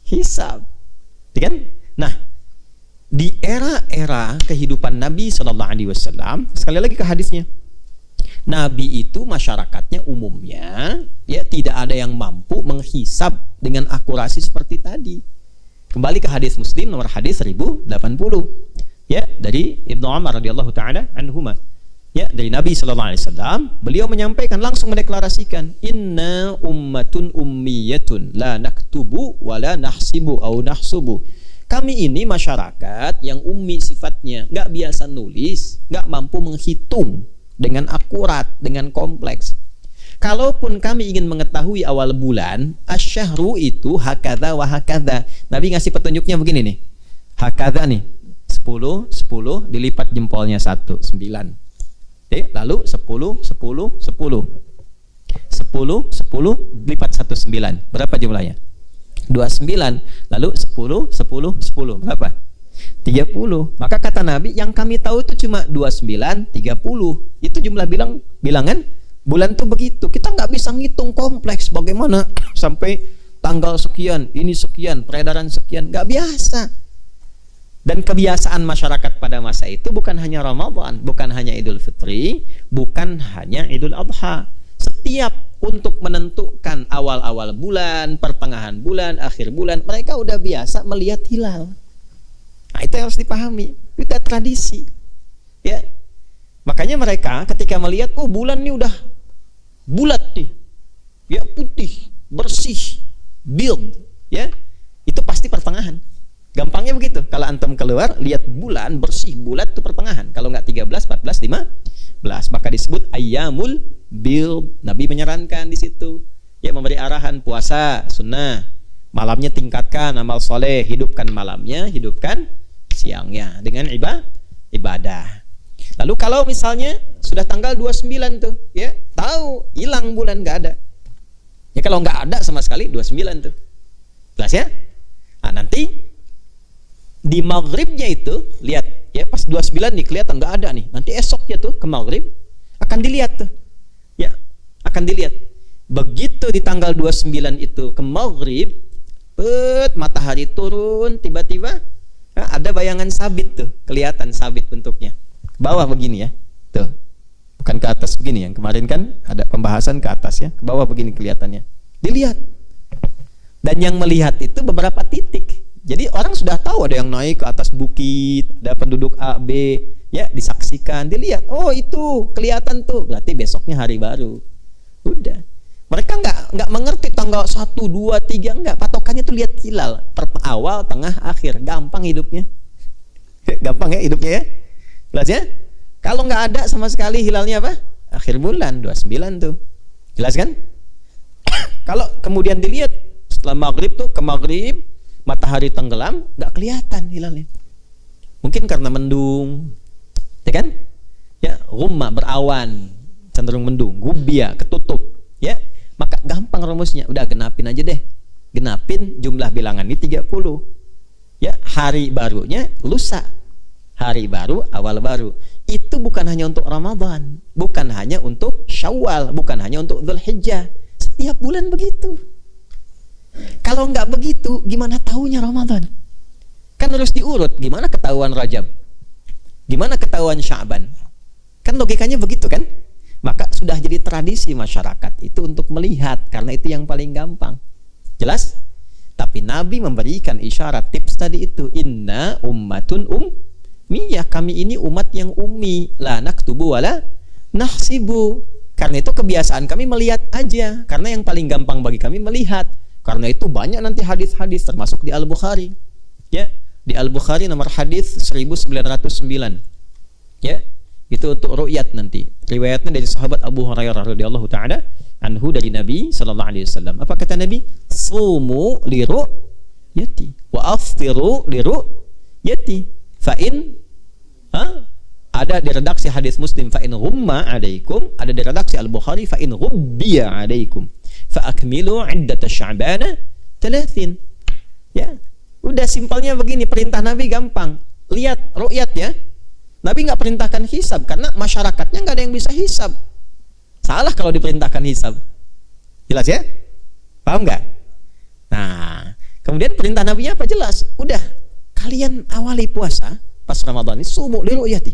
Hisab. Ya kan? Nah, di era-era kehidupan Nabi SAW, sekali lagi ke hadisnya. Nabi itu masyarakatnya umumnya ya tidak ada yang mampu menghisab dengan akurasi seperti tadi. Kembali ke hadis Muslim nomor hadis 1080 ya, dari Ibnu Umar radhiyallahu taala anhuma. Ya, dari Nabi sallallahu alaihi wasallam, beliau menyampaikan, langsung mendeklarasikan, inna ummatun ummiyatun la naktubu wa la nahsibu au nahsubu. Kami ini masyarakat yang ummi sifatnya, nggak biasa nulis, nggak mampu menghitung dengan akurat, dengan kompleks. Kalaupun kami ingin mengetahui awal bulan, asyahru itu hakadha wa hakadha. Nabi ngasih petunjuknya begini nih. Hakadha nih, 10 dilipat jempolnya 1, 9. Lalu 10 dilipat 1, 9. Berapa jumlahnya? 29. Lalu 10 berapa? 30. Maka kata Nabi, yang kami tahu itu cuma 29, 30. Itu jumlah bilangan bulan tuh begitu. Kita nggak bisa ngitung kompleks bagaimana sampai tanggal sekian, ini sekian, peredaran sekian, nggak biasa. Dan kebiasaan masyarakat pada masa itu bukan hanya Ramadan, bukan hanya Idul Fitri, bukan hanya Idul Adha. Setiap untuk menentukan awal-awal bulan, pertengahan bulan, akhir bulan, mereka udah biasa melihat hilal. Nah, itu yang harus dipahami. Itu tradisi. Ya. Makanya mereka ketika melihat, oh bulan ini udah bulat nih. Ya, putih, bersih, build, ya. Itu pasti pertengahan. Gampangnya begitu. Kalau antum keluar lihat bulan bersih, bulat itu pertengahan. Kalau enggak 13, 14, 15, maka disebut ayyamul build. Nabi menyarankan di situ. Ya, memberi arahan puasa sunnah. Malamnya tingkatkan amal soleh, hidupkan malamnya, hidupkan siangnya dengan ibadah. Lalu kalau misalnya sudah tanggal 29 tuh, ya, tahu hilang bulan, nggak ada. Ya kalau nggak ada sama sekali 29 tuh. Jelas ya? Nah, nanti di maghribnya itu lihat ya, pas 29 nih kelihatan nggak ada nih. Nanti esoknya tuh ke maghrib akan dilihat tuh. Ya, akan dilihat. Begitu di tanggal 29 itu ke maghrib, matahari turun, tiba-tiba ada bayangan sabit tuh, kelihatan sabit bentuknya. Ke bawah begini ya. Tuh. Bukan ke atas begini, yang kemarin kan ada pembahasan ke atas ya. Ke bawah begini kelihatannya. Dilihat. Dan yang melihat itu beberapa titik. Jadi orang sudah tahu ada yang naik ke atas bukit, ada penduduk A, B, ya, disaksikan, dilihat. Oh, itu kelihatan tuh. Berarti besoknya hari baru. Udah. Mereka nggak mengerti tanggal 1, 2, 3, enggak. Patokannya tuh lihat hilal. Awal, tengah, akhir. Gampang hidupnya. Gampang ya hidupnya ya. Jelas ya? Kalau nggak ada sama sekali hilalnya apa? Akhir bulan, 29 tuh. Jelas kan? Kalau kemudian dilihat setelah maghrib tuh, ke maghrib, matahari tenggelam, nggak kelihatan hilalnya. Mungkin karena mendung. Ya kan? Ya, ghumma, berawan. Cenderung mendung. Gubia, ketutup. Ya. Maka gampang rumusnya, udah genapin aja deh. Genapin jumlah bilangan ini 30. Ya, hari barunya lusa. Hari baru, awal baru. itu bukan hanya untuk Ramadan, bukan hanya untuk Syawal, bukan hanya untuk Dzulhijjah. Setiap bulan begitu. Kalau nggak begitu, gimana tahunya Ramadan? Kan harus diurut. Gimana ketahuan Rajab? Gimana ketahuan Sya'ban? Kan logikanya begitu kan? Maka sudah jadi tradisi masyarakat itu untuk melihat, karena itu yang paling gampang. Jelas? Tapi Nabi memberikan isyarat, tips tadi itu, inna ummatun ummiyah, kami ini umat yang ummi, la naktubu wala nahsibu. Karena itu kebiasaan kami melihat aja, karena yang paling gampang bagi kami melihat. Karena itu banyak nanti hadis-hadis, termasuk di Al-Bukhari. Ya, di Al-Bukhari nomor hadis 1909. Ya, itu untuk ru'yat nanti. Riwayatnya dari sahabat Abu Hurairah radhiyallahu taala anhu dari Nabi sallallahu alaihi wasallam. Apa kata Nabi? Sumu li ru'yati wa aftiru li ru'yati. Fa in ada di redaksi hadis Muslim fa in ghumma alaikum, ada di redaksi Al-Bukhari fa in ghubbiya alaikum fa akmilu 'iddat Sya'ban 30. Ya, udah simpelnya begini, perintah Nabi gampang. Lihat ru'yat ya. Nabi nggak perintahkan hisab karena masyarakatnya nggak ada yang bisa hisab. Salah kalau diperintahkan hisab. Jelas ya? Paham nggak? Nah, kemudian perintah Nabi apa? Jelas. Udah, kalian awali puasa pas Ramadan ini sumu li ru'yati.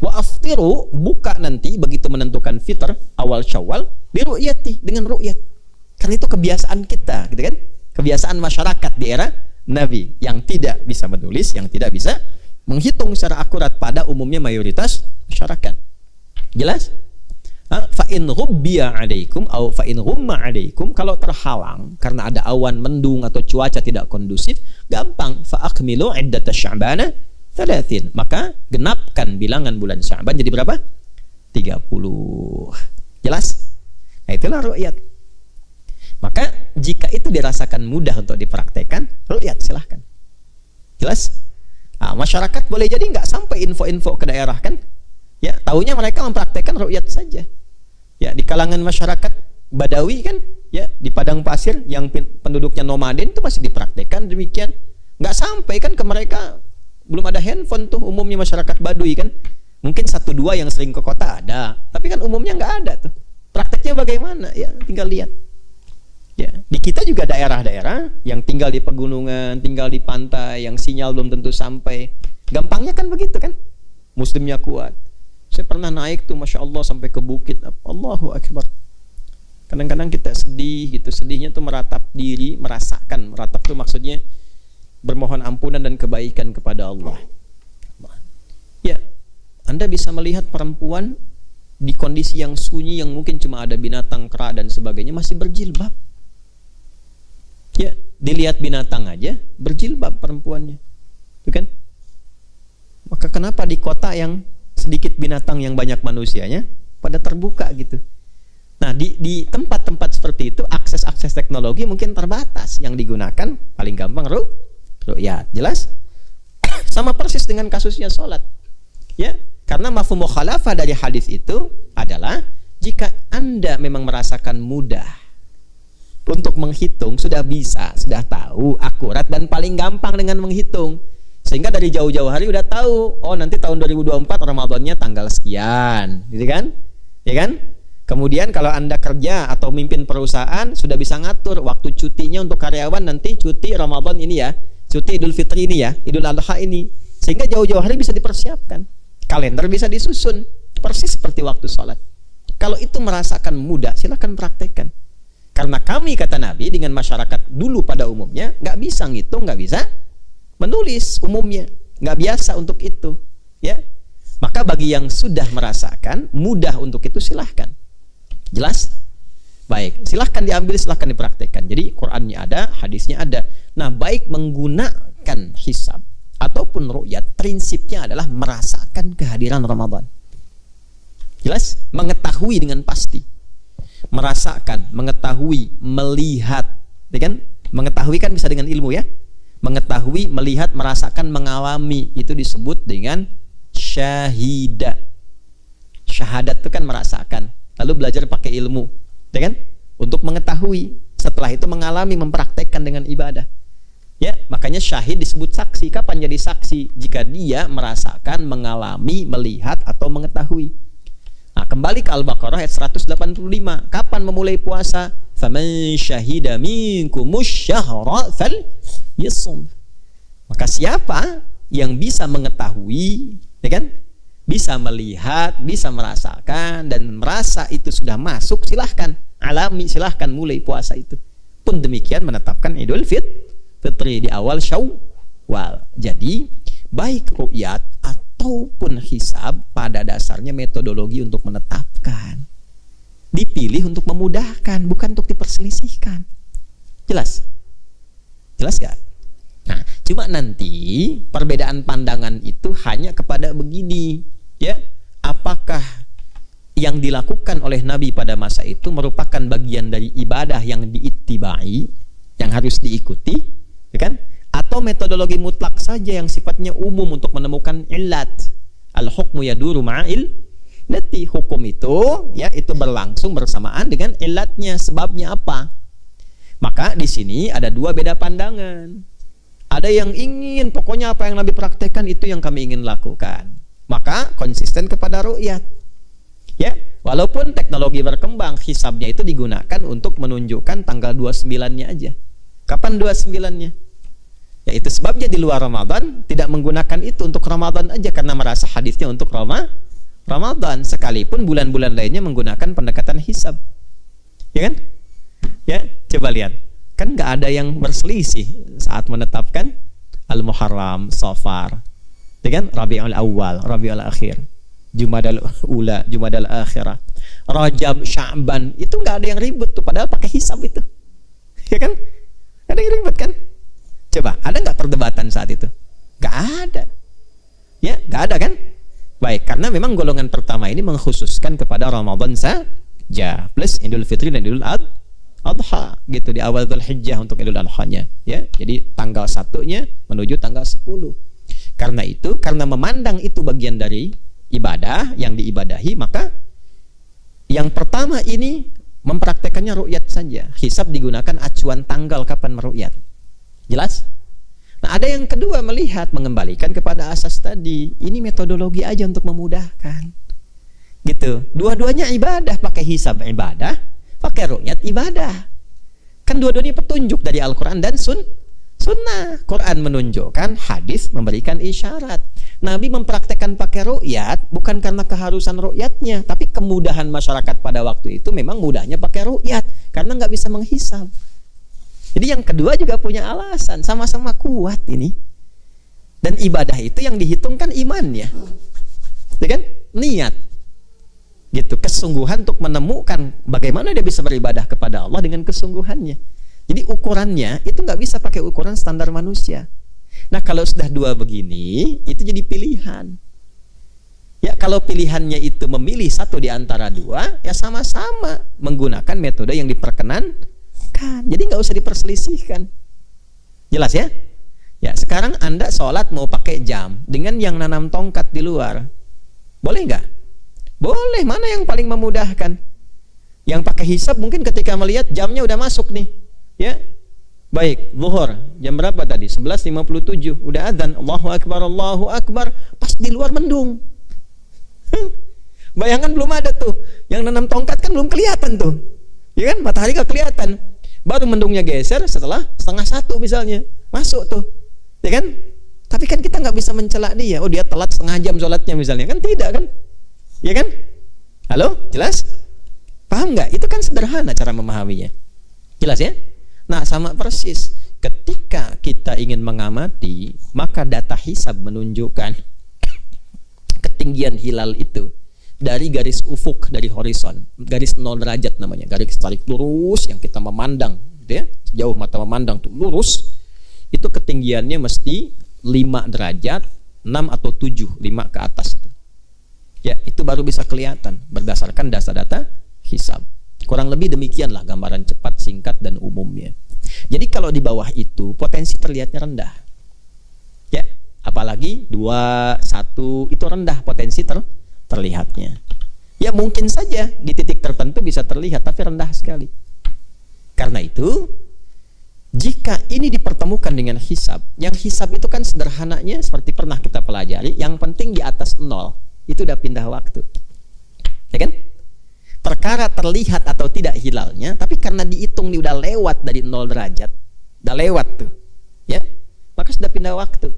Wa aftiru, buka nanti begitu menentukan fitr awal Syawal li ru'yati, dengan ru'yat. Karena itu kebiasaan kita, gitu kan? Kebiasaan masyarakat di era Nabi yang tidak bisa menulis, yang tidak bisa menghitung secara akurat pada umumnya mayoritas masyarakat. Jelas? Fa in ghubbiya 'alaikum au fa in ghumma 'alaikum, kalau terhalang karena ada awan mendung atau cuaca tidak kondusif, gampang, fa akmilu 'iddat Sya'ban 30, maka genapkan bilangan bulan Sya'ban jadi berapa? 30. Jelas? Nah, itulah ru'yat. Maka jika itu dirasakan mudah untuk dipraktekkan, ru'yat silahkan. Jelas? Nah, masyarakat boleh jadi nggak sampai info-info ke daerah kan? Ya, taunya mereka mempraktekkan ru'yat saja. Ya, di kalangan masyarakat Badawi kan, ya di padang pasir yang penduduknya nomaden itu masih dipraktekkan demikian. Nggak sampai kan ke mereka, belum ada handphone tuh umumnya masyarakat Baduy kan. Mungkin 1-2 yang sering ke kota ada, tapi kan umumnya nggak ada tuh. Prakteknya bagaimana? Ya, tinggal lihat. Ya, di kita juga daerah-daerah yang tinggal di pegunungan, tinggal di pantai, yang sinyal belum tentu sampai. Gampangnya kan begitu kan? Muslimnya kuat. Saya pernah naik tuh, Masya Allah, sampai ke bukit. Allahu Akbar. Kadang-kadang kita sedih gitu. Sedihnya tuh meratap diri, merasakan. Meratap tuh maksudnya bermohon ampunan dan kebaikan kepada Allah. Ya, Anda bisa melihat perempuan di kondisi yang sunyi, yang mungkin cuma ada binatang, kera dan sebagainya, masih berjilbab. Ya, dilihat binatang aja berjilbab perempuannya, itu kan? Maka kenapa di kota yang sedikit binatang yang banyak manusianya pada terbuka gitu? Nah, di tempat-tempat seperti itu akses teknologi mungkin terbatas, yang digunakan paling gampang ru'yat. Jelas? Sama persis dengan kasusnya sholat. Ya, karena mafhum mukhalafah dari hadis itu adalah jika Anda memang merasakan mudah untuk menghitung, sudah bisa, sudah tahu, akurat dan paling gampang dengan menghitung. Sehingga dari jauh-jauh hari udah tahu, oh nanti tahun 2024 Ramadannya tanggal sekian, gitu kan? Ya kan? Kemudian kalau Anda kerja atau mimpin perusahaan, sudah bisa ngatur waktu cutinya untuk karyawan, nanti cuti Ramadan ini ya, cuti Idul Fitri ini ya, Idul Adha ini. Sehingga jauh-jauh hari bisa dipersiapkan. Kalender bisa disusun, persis seperti waktu sholat. Kalau itu merasakan mudah, silakan praktekkan. Karena kami, kata Nabi, dengan masyarakat dulu pada umumnya nggak bisa ngitung, nggak bisa menulis umumnya, nggak biasa untuk itu, ya. Maka bagi yang sudah merasakan mudah untuk itu, silahkan. Jelas? Baik, silahkan diambil, silahkan dipraktekkan. Jadi Qur'annya ada, hadisnya ada. Nah, baik menggunakan hisab ataupun ru'yat, prinsipnya adalah merasakan kehadiran Ramadan. Jelas? Mengetahui dengan pasti. Merasakan, mengetahui, melihat, ya kan? Mengetahui kan bisa dengan ilmu ya. Mengetahui, melihat, merasakan, mengalami, itu disebut dengan syahida. Syahadat itu kan merasakan, lalu belajar pakai ilmu, ya kan? Untuk mengetahui, setelah itu mengalami, mempraktekkan dengan ibadah. Ya, makanya syahid disebut saksi. Kapan jadi saksi? Jika dia merasakan, mengalami, melihat atau mengetahui. Nah, kembali ke Al-Baqarah ayat 185. Kapan memulai puasa? Faman syahida minkumus syahra falyasum. Maka siapa yang bisa mengetahui, ya kan? Bisa melihat, bisa merasakan dan merasa itu sudah masuk, silahkan alami, silahkan mulai puasa itu. Pun demikian menetapkan Idul Fitri di awal Syawal. Jadi baik ru'yat ataupun hisab pada dasarnya metodologi untuk menetapkan, dipilih untuk memudahkan, bukan untuk diperselisihkan. Jelas? Jelas gak? Nah, cuma nanti perbedaan pandangan itu hanya kepada begini, ya. Apakah yang dilakukan oleh Nabi pada masa itu merupakan bagian dari ibadah yang diittibai, yang harus diikuti, ya kan? Atau metodologi mutlak saja yang sifatnya umum untuk menemukan illat. Al-hukmu yaduru ma'il illati. Hukum itu, ya, itu berlangsung bersamaan dengan illatnya, sebabnya apa? Maka di sini ada dua beda pandangan. Ada yang ingin, pokoknya apa yang Nabi praktekkan itu yang kami ingin lakukan. Maka konsisten kepada ru'yat. Ya, walaupun teknologi berkembang, hisabnya itu digunakan untuk menunjukkan tanggal 29-nya aja. Kapan 29-nya? Ya, itu sebabnya di luar Ramadan tidak menggunakan itu untuk Ramadan aja, karena merasa hadisnya untuk Ramadan, sekalipun bulan-bulan lainnya menggunakan pendekatan hisab. Ya kan? Ya, coba lihat. Kan nggak ada yang berselisih saat menetapkan Al-Muharram, Safar, ya kan? Rabiul Awal, Rabiul Akhir, Jumadal Ula, Jumadal Akhirah, Rajab, Sya'ban, itu nggak ada yang ribut tuh, padahal pakai hisab itu, ya kan? Nggak ada yang ribut kan? Coba, ada nggak perdebatan saat itu? Nggak ada, ya, nggak ada kan? Baik, karena memang golongan pertama ini mengkhususkan kepada Ramadan saja, plus Idul Fitri dan Idul Adha, gitu, di awal Dzulhijjah untuk Idul Adha-nya, ya. Jadi tanggal 1-nya menuju tanggal 10. Karena itu, karena memandang itu bagian dari ibadah yang diibadahi, maka yang pertama ini mempraktekannya ru'yat saja. Hisab digunakan acuan tanggal kapan meru'yat. Jelas? Nah, ada yang kedua melihat, mengembalikan kepada asas tadi. Ini metodologi aja untuk memudahkan. Gitu. Dua-duanya ibadah, pakai hisab ibadah, pakai ru'yat ibadah. Kan dua-duanya petunjuk dari Al-Quran dan Sunnah. Quran menunjukkan, hadis memberikan isyarat. Nabi mempraktekkan pakai ru'yat bukan karena keharusan ru'yatnya, tapi kemudahan masyarakat pada waktu itu memang mudahnya pakai ru'yat karena nggak bisa menghisab. Jadi yang kedua juga punya alasan, sama-sama kuat ini. Dan ibadah itu yang dihitungkan imannya, ya kan? Niat. Gitu, kesungguhan untuk menemukan bagaimana dia bisa beribadah kepada Allah dengan kesungguhannya. Jadi ukurannya itu nggak bisa pakai ukuran standar manusia. Nah, kalau sudah dua begini, itu jadi pilihan. Ya, kalau pilihannya itu memilih satu di antara dua, ya sama-sama menggunakan metode yang diperkenankan. Jadi nggak usah diperselisihkan. Jelas ya? Ya, sekarang Anda sholat mau pakai jam dengan yang nanam tongkat di luar, boleh nggak? Boleh. Mana yang paling memudahkan? Yang pakai hisab mungkin ketika melihat jamnya udah masuk nih, ya. Baik, zuhur jam berapa tadi? 11.57. Udah adzan, Allahu Akbar, Allahu Akbar. Pas di luar mendung. Bayangan belum ada tuh. Yang nanam tongkat kan belum kelihatan tuh. Ya kan? Matahari gak kelihatan. Baru mendungnya geser setelah 12:30 misalnya. Masuk tuh. Ya kan? Tapi kan kita nggak bisa mencela dia. Oh, dia telat setengah jam sholatnya misalnya. Kan tidak kan? Ya kan? Halo? Jelas? Paham nggak? Itu kan sederhana cara memahaminya. Jelas ya? Nah, sama persis. Ketika kita ingin mengamati, maka data hisab menunjukkan ketinggian hilal itu dari garis ufuk, dari horizon, garis 0 derajat namanya, garis tarik lurus yang kita memandang, ya, jauh mata memandang tuh lurus, itu ketinggiannya mesti 5 derajat, 6 atau 7, 5 ke atas itu. Ya, itu baru bisa kelihatan berdasarkan data-data hisab. Kurang lebih demikianlah gambaran cepat, singkat, dan umumnya. Jadi kalau di bawah itu potensi terlihatnya rendah. Ya, apalagi 2, 1 itu rendah potensi terlihatnya. Ya mungkin saja di titik tertentu bisa terlihat, tapi rendah sekali. Karena itu, jika ketika ini dipertemukan dengan hisab, yang hisab itu kan sederhananya seperti pernah kita pelajari, yang penting di atas 0 itu udah pindah waktu, ya kan? Perkara terlihat atau tidak hilalnya, tapi karena dihitung ini udah lewat dari 0 derajat, udah lewat tuh, ya, maka sudah pindah waktu.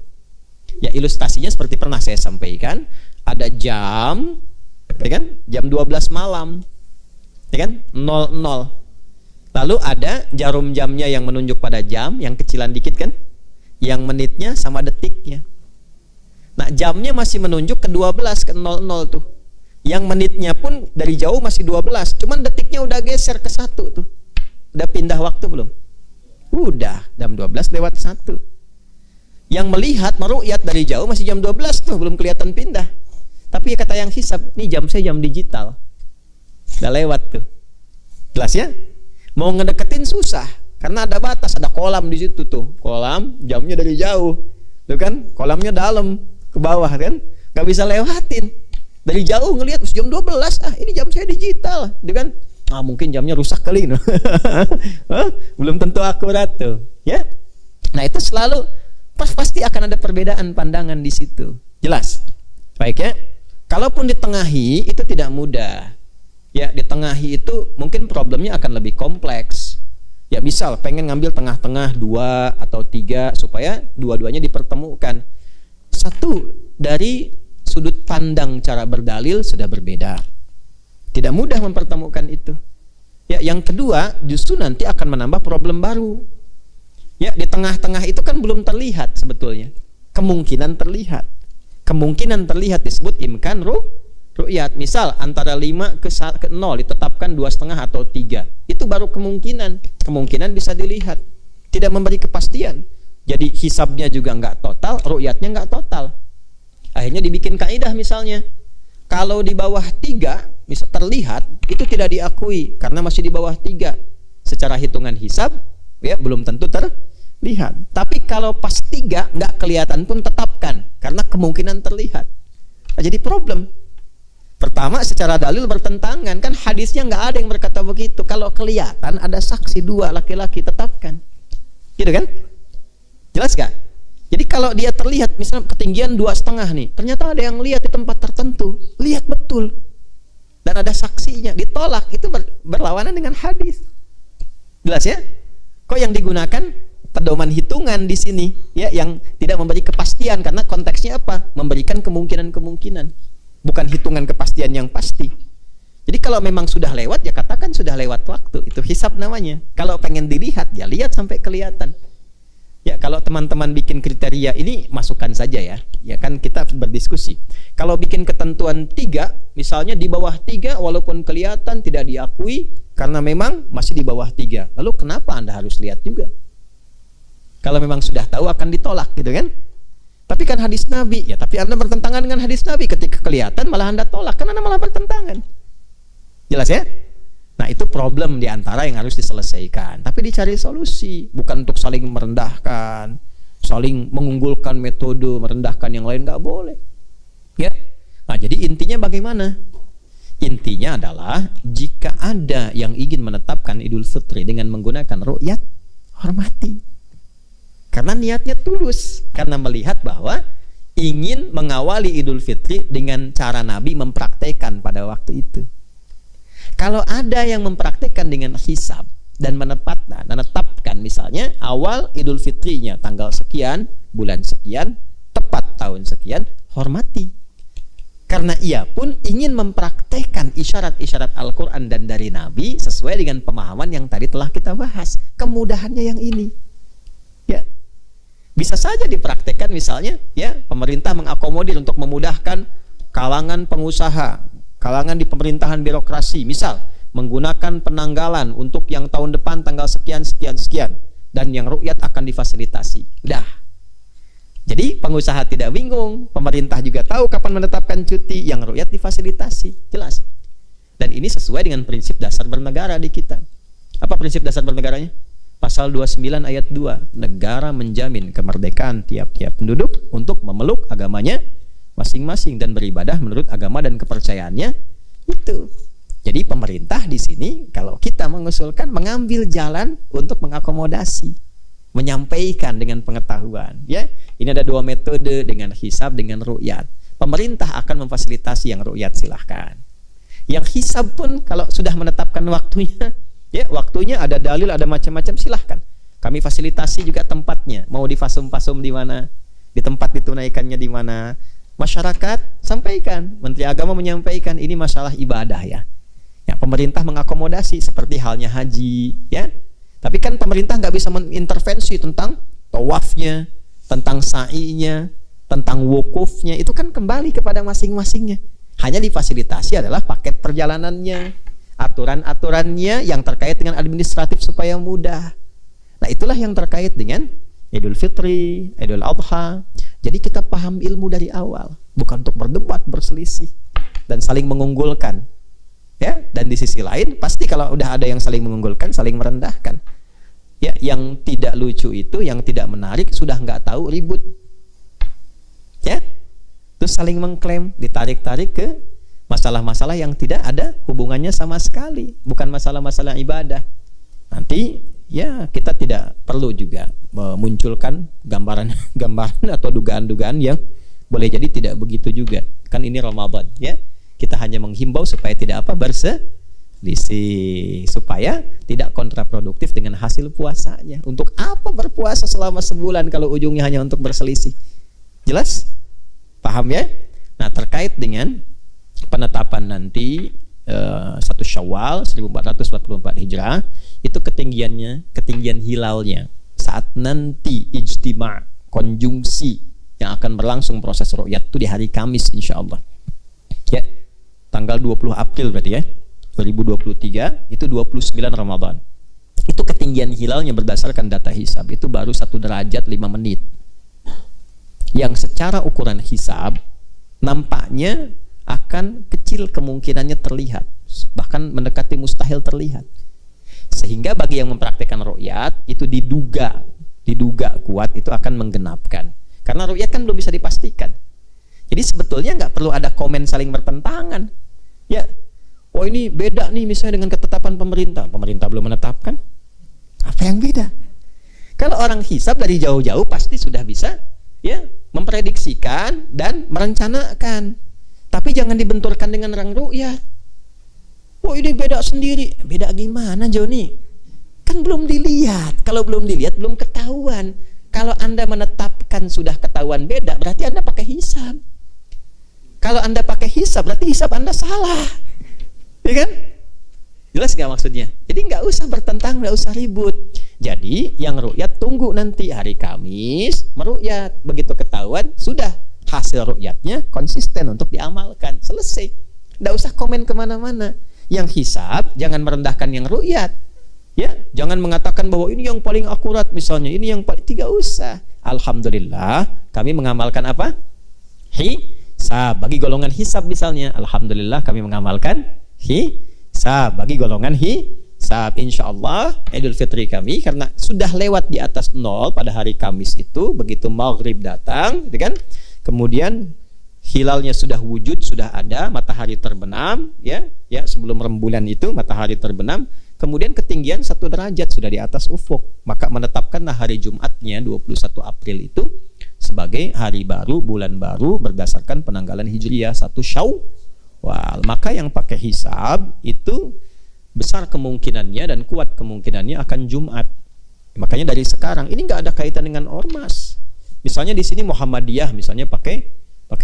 Ya, ilustrasinya seperti pernah saya sampaikan, ada jam, ya kan, jam 12 malam, ya kan, 00. Lalu ada jarum jamnya yang menunjuk pada jam, yang kecilan dikit kan, yang menitnya sama detiknya. Nah, jamnya masih menunjuk ke 12, ke 00 tuh. Yang menitnya pun dari jauh masih 12, cuman detiknya udah geser ke 1 tuh. Udah pindah waktu belum? Udah, jam 12 lewat 1. Yang melihat, meru'yat dari jauh masih jam 12 tuh, belum kelihatan pindah. Tapi kata yang hisab, ini jam saya jam digital. Udah lewat tuh. Jelas ya? Mau ngedeketin susah, karena ada batas, ada kolam di situ tuh. Kolam, jamnya dari jauh. Tuh kan, kolamnya dalam, ke bawah kan. Gak bisa lewatin. Dari jauh ngelihat jam 12, ini jam saya digital. Tuh kan, mungkin jamnya rusak kali. Belum tentu akurat tuh. Ya. Nah, itu selalu pasti akan ada perbedaan pandangan di situ. Jelas? Baik ya. Kalaupun ditengahi itu tidak mudah. Ya, ditengahi itu mungkin problemnya akan lebih kompleks. Ya, misal pengen ngambil tengah-tengah 2 atau 3 supaya dua-duanya dipertemukan. Satu, dari sudut pandang cara berdalil sudah berbeda. Tidak mudah mempertemukan itu. Ya, yang kedua, justru nanti akan menambah problem baru. Ya, di tengah-tengah itu kan belum terlihat sebetulnya. Kemungkinan terlihat. Kemungkinan terlihat disebut imkan ru'yat. Misal antara 5 ke 0 ditetapkan 2,5 atau 3. Itu baru kemungkinan. Kemungkinan bisa dilihat. Tidak memberi kepastian. Jadi hisabnya juga nggak total, ru'yatnya nggak total. Akhirnya dibikin kaidah misalnya. Kalau di bawah 3 bisa terlihat, itu tidak diakui karena masih di bawah 3. Secara hitungan hisab, ya belum tentu terlihat. Tapi kalau pas 3 nggak kelihatan pun tetapkan karena kemungkinan terlihat. Nah, jadi problem. Pertama, secara dalil bertentangan, kan hadisnya nggak ada yang berkata begitu. Kalau kelihatan ada saksi 2 laki-laki, tetapkan, gitu kan? Jelas gak? Jadi kalau dia terlihat misalnya ketinggian 2,5 nih, ternyata ada yang lihat di tempat tertentu, lihat betul, dan ada saksinya, ditolak, itu berlawanan dengan hadis. Jelas ya? Kok yang digunakan pedoman hitungan di sini, ya, yang tidak memberi kepastian karena konteksnya apa? Memberikan kemungkinan-kemungkinan. Bukan hitungan kepastian yang pasti. Jadi kalau memang sudah lewat, ya katakan sudah lewat waktu. Itu hisab namanya. Kalau pengen dilihat, ya lihat sampai kelihatan. Ya, kalau teman-teman bikin kriteria ini, masukkan saja ya. Ya kan kita berdiskusi. Kalau bikin ketentuan 3, misalnya di bawah 3, walaupun kelihatan tidak diakui, karena memang masih di bawah 3. Lalu kenapa Anda harus lihat juga? Kalau memang sudah tahu akan ditolak, gitu kan? Tapi kan hadis Nabi, ya tapi Anda bertentangan dengan hadis Nabi. Ketika kelihatan malah Anda tolak, kan Anda malah bertentangan. Jelas ya? Nah, itu problem diantara yang harus diselesaikan. Tapi dicari solusi, bukan untuk saling merendahkan, saling mengunggulkan metode, merendahkan yang lain, nggak boleh. Ya. Nah, jadi intinya bagaimana? Intinya adalah jika ada yang ingin menetapkan Idul Fitri dengan menggunakan ru'yat, hormati. Karena niatnya tulus, karena melihat bahwa ingin mengawali Idul Fitri dengan cara Nabi mempraktekkan pada waktu itu. Kalau ada yang mempraktekkan dengan hisab dan menetapkan misalnya awal Idul Fitrinya tanggal sekian, bulan sekian, tepat tahun sekian, hormati. Karena ia pun ingin mempraktekkan isyarat-isyarat Al-Quran dan dari Nabi sesuai dengan pemahaman yang tadi telah kita bahas. Kemudahannya yang ini. Ya. Bisa saja dipraktekkan misalnya, ya, pemerintah mengakomodir untuk memudahkan kalangan pengusaha, kalangan di pemerintahan birokrasi, misal menggunakan penanggalan untuk yang tahun depan tanggal sekian dan yang ru'yat akan difasilitasi. Udah. Jadi pengusaha tidak bingung, pemerintah juga tahu kapan menetapkan cuti, yang ru'yat difasilitasi. Jelas. Dan ini sesuai dengan prinsip dasar bernegara di kita. Apa prinsip dasar bernegaranya? Pasal 29 ayat 2, negara menjamin kemerdekaan tiap-tiap penduduk untuk memeluk agamanya masing-masing dan beribadah menurut agama dan kepercayaannya itu. Jadi pemerintah di sini kalau kita mengusulkan mengambil jalan untuk mengakomodasi. menyampaikan dengan pengetahuan. Ya, ini ada dua metode, dengan hisab, dengan ru'yat. Pemerintah akan memfasilitasi yang ru'yat, silahkan. Yang hisab pun kalau sudah menetapkan waktunya, ya waktunya ada dalil, ada macam-macam, silahkan. Kami fasilitasi juga tempatnya, mau difasum-fasum di mana, di tempat ditunaikannya di mana. Masyarakat sampaikan, Menteri Agama menyampaikan ini masalah ibadah ya. Ya, pemerintah mengakomodasi seperti halnya haji, ya. Tapi kan pemerintah nggak bisa mengintervensi tentang tawafnya, tentang sa'inya, tentang wukufnya, itu kan kembali kepada masing-masingnya. Hanya difasilitasi adalah paket perjalanannya, aturan-aturannya yang terkait dengan administratif supaya mudah. Nah, itulah yang terkait dengan Idul Fitri, Idul Adha. Jadi kita paham ilmu dari awal, bukan untuk berdebat, berselisih dan saling mengunggulkan. Ya, dan di sisi lain pasti kalau udah ada yang saling mengunggulkan, saling merendahkan. Ya, yang tidak lucu itu, yang tidak menarik, sudah nggak tahu ribut. Ya, terus saling mengklaim, ditarik-tarik ke masalah-masalah yang tidak ada hubungannya sama sekali, bukan masalah-masalah ibadah. Nanti ya kita tidak perlu juga memunculkan gambaran atau dugaan-dugaan yang boleh jadi tidak begitu juga. Kan ini Ramadan, ya. Kita hanya menghimbau supaya tidak berselisih, supaya tidak kontraproduktif dengan hasil puasanya. Untuk apa berpuasa selama sebulan kalau ujungnya hanya untuk berselisih? Jelas? Paham ya? Nah, terkait dengan penetapan nanti 1 Syawal 1444 Hijrah, itu ketinggian hilalnya saat nanti ijtima', konjungsi yang akan berlangsung proses ru'yat itu di hari Kamis insyaallah. Ya, tanggal 20 April berarti ya, 2023, itu 29 Ramadan. Itu ketinggian hilalnya berdasarkan data hisab itu baru 1 derajat 5 menit. Yang secara ukuran hisab nampaknya akan kecil kemungkinannya terlihat, bahkan mendekati mustahil terlihat. Sehingga bagi yang mempraktikkan ru'yat itu diduga kuat itu akan menggenapkan. Karena ru'yat kan belum bisa dipastikan. Jadi sebetulnya nggak perlu ada komen saling bertentangan. Ya, oh ini beda nih misalnya dengan ketetapan pemerintah. Pemerintah belum menetapkan. Apa yang beda? Kalau orang hisab dari jauh-jauh pasti sudah bisa ya memprediksikan dan merencanakan. Tapi jangan dibenturkan dengan orang ru'yat. Oh ini beda sendiri. Beda gimana Joni? Kan belum dilihat. Kalau belum dilihat belum ketahuan. Kalau Anda menetapkan sudah ketahuan beda, berarti Anda pakai hisab. Kalau Anda pakai hisab, berarti hisab Anda salah. Ya kan? Jelas nggak maksudnya? Jadi nggak usah bertentang, nggak usah ribut. Jadi yang ru'yat tunggu nanti hari Kamis meru'yat. Begitu ketahuan, sudah hasil ru'yatnya konsisten untuk diamalkan. Selesai. Nggak usah komen kemana-mana. Yang hisab jangan merendahkan yang ru'yat. Ya, jangan mengatakan bahwa ini yang paling akurat misalnya, ini yang paling, tidak usah. Alhamdulillah, kami mengamalkan apa? Hisab bagi golongan hisab misalnya. Alhamdulillah kami mengamalkan hisab bagi golongan hisab. Insyaallah Idul Fitri kami karena sudah lewat di atas 0 pada hari Kamis itu, begitu maghrib datang, gitu kan? Kemudian hilalnya sudah wujud, sudah ada, matahari terbenam, ya sebelum rembulan itu matahari terbenam, kemudian ketinggian 1 derajat sudah di atas ufuk, maka menetapkanlah hari Jumatnya 21 April itu sebagai hari baru, bulan baru berdasarkan penanggalan Hijriah 1 Syawal. Maka yang pakai hisab itu besar kemungkinannya dan kuat kemungkinannya akan Jumat. Makanya dari sekarang ini nggak ada kaitan dengan ormas. Misalnya di sini Muhammadiyah misalnya pakai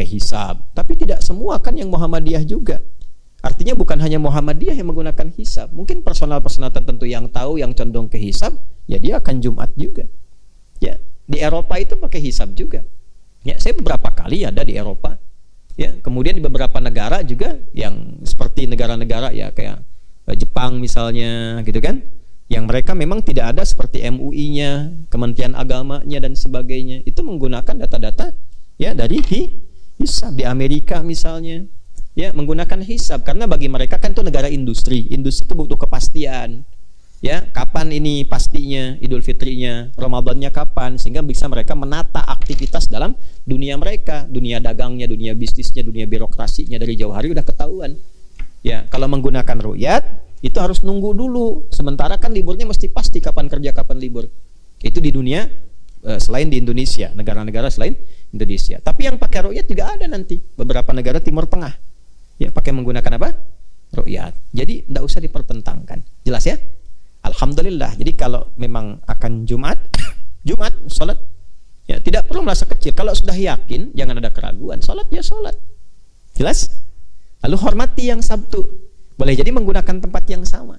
hisab, tapi tidak semua kan yang Muhammadiyah juga. Artinya bukan hanya Muhammadiyah yang menggunakan hisab. Mungkin personal-personal tertentu yang tahu, yang condong ke hisab, ya dia akan Jumat juga. Ya, di Eropa itu pakai hisab juga. Ya, saya beberapa kali ada di Eropa. Ya, kemudian di beberapa negara juga yang seperti negara-negara ya kayak Jepang misalnya, gitu kan? Yang mereka memang tidak ada seperti MUI-nya, Kementerian Agamanya dan sebagainya. Itu menggunakan data-data ya dari hisab. Di Amerika misalnya ya menggunakan hisab karena bagi mereka kan itu negara industri itu butuh kepastian ya, kapan ini pastinya Idul Fitrinya, Ramadannya kapan, sehingga bisa mereka menata aktivitas dalam dunia mereka, dunia dagangnya, dunia bisnisnya, dunia birokrasinya dari jauh hari udah ketahuan ya. Kalau menggunakan ru'yat itu harus nunggu dulu, sementara kan liburnya mesti pasti kapan kerja kapan libur Itu di dunia selain di Indonesia, negara-negara selain Indonesia. Tapi yang pakai ru'yat juga ada nanti beberapa negara Timur Tengah. Ya, pakai menggunakan apa? Ru'yat. Jadi tidak usah dipertentangkan. Jelas ya? Alhamdulillah. Jadi kalau memang akan Jumat salat, ya tidak perlu merasa kecil. Kalau sudah yakin, jangan ada keraguan. Salat ya salat. Jelas? Lalu hormati yang Sabtu. Boleh jadi menggunakan tempat yang sama.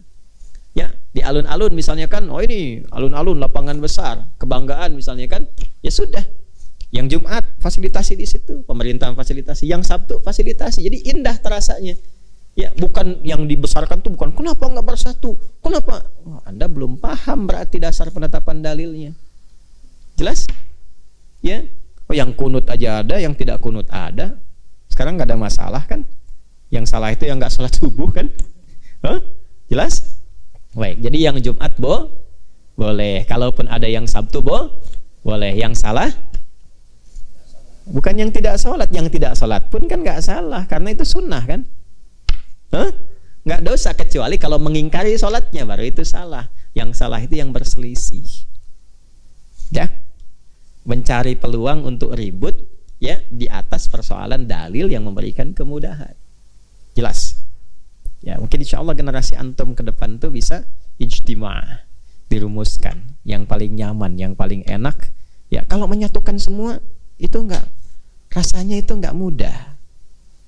Ya, di alun-alun misalnya kan, oh ini alun-alun lapangan besar, kebanggaan misalnya kan, ya sudah. Yang Jumat fasilitasi di situ, pemerintah fasilitasi. Yang Sabtu fasilitasi. Jadi indah terasanya. Ya, bukan yang dibesarkan tuh bukan kenapa nggak bersatu? Kenapa? Oh, Anda belum paham berarti dasar penetapan dalilnya. Jelas? Ya. Oh, yang kunut aja ada, yang tidak kunut ada. Sekarang nggak ada masalah kan? Yang salah itu yang nggak sholat subuh kan? Huh? Jelas? Baik, jadi yang Jumat boleh. Kalaupun ada yang Sabtu boleh. Yang salah bukan yang tidak sholat. Yang tidak sholat pun kan nggak salah karena itu sunnah kan? Nggak dosa kecuali kalau mengingkari sholatnya baru itu salah. Yang salah itu yang berselisih. Ya, mencari peluang untuk ribut ya di atas persoalan dalil yang memberikan kemudahan. Jelas? Ya, mungkin insya Allah generasi antum ke depan tuh bisa ijtima', dirumuskan yang paling nyaman, yang paling enak. Ya, kalau menyatukan semua itu rasanya itu nggak mudah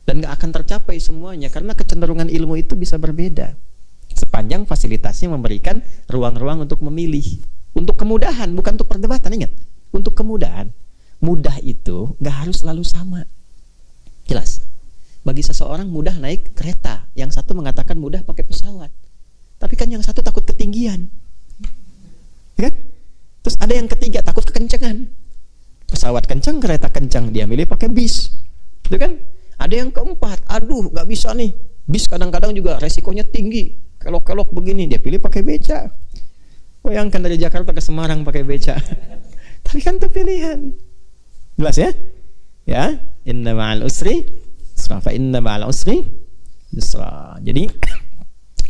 dan nggak akan tercapai semuanya karena kecenderungan ilmu itu bisa berbeda. Sepanjang fasilitasnya memberikan ruang-ruang untuk memilih, untuk kemudahan, bukan untuk perdebatan. Ingat, untuk kemudahan. Mudah itu nggak harus selalu sama. Jelas? Bagi seseorang mudah naik kereta, yang satu mengatakan mudah pakai pesawat. Tapi kan yang satu takut ketinggian. Ya kan? Terus ada yang ketiga takut kekencangan. Pesawat kencang, kereta kencang, dia milih pakai bis. Itu kan? Ada yang keempat, aduh nggak bisa nih. Bis kadang-kadang juga resikonya tinggi. Kelok-kelok begini, dia pilih pakai beca. Bayangkan dari Jakarta ke Semarang pakai beca. Tapi kan itu pilihan. Jelas ya? Ya, inna ma'al usri fa inna ma'al usri yusra. Jadi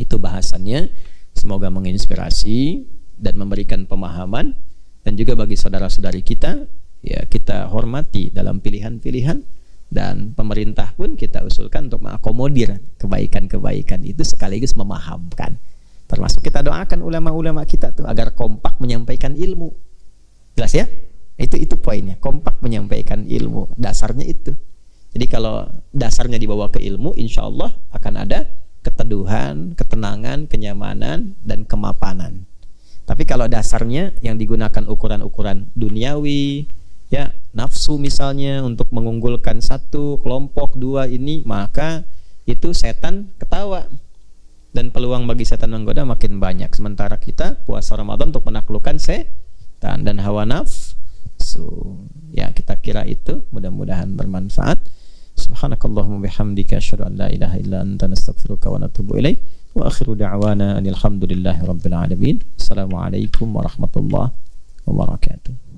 itu bahasannya, semoga menginspirasi dan memberikan pemahaman, dan juga bagi saudara-saudari kita ya kita hormati dalam pilihan-pilihan, dan pemerintah pun kita usulkan untuk mengakomodir kebaikan-kebaikan itu sekaligus memahamkan. Termasuk kita doakan ulama-ulama kita tuh agar kompak menyampaikan ilmu. Jelas ya? Itu poinnya, kompak menyampaikan ilmu. Dasarnya itu. Jadi kalau dasarnya dibawa ke ilmu, insya Allah akan ada keteduhan, ketenangan, kenyamanan, dan kemapanan. Tapi kalau dasarnya yang digunakan ukuran-ukuran duniawi, ya nafsu misalnya untuk mengunggulkan satu kelompok dua ini, maka itu setan ketawa dan peluang bagi setan menggoda makin banyak. Sementara kita puasa Ramadan untuk menaklukkan setan dan hawa nafsu. Ya, kita kira itu mudah-mudahan bermanfaat. Subhanakallahumma bihamdika asyhadu an la ilaha illa anta nastaghfiruka wa natubu ilaik. Wa akhiru da'wana alhamdulillahi rabbil alamin. Assalamualaikum warahmatullahi wabarakatuh.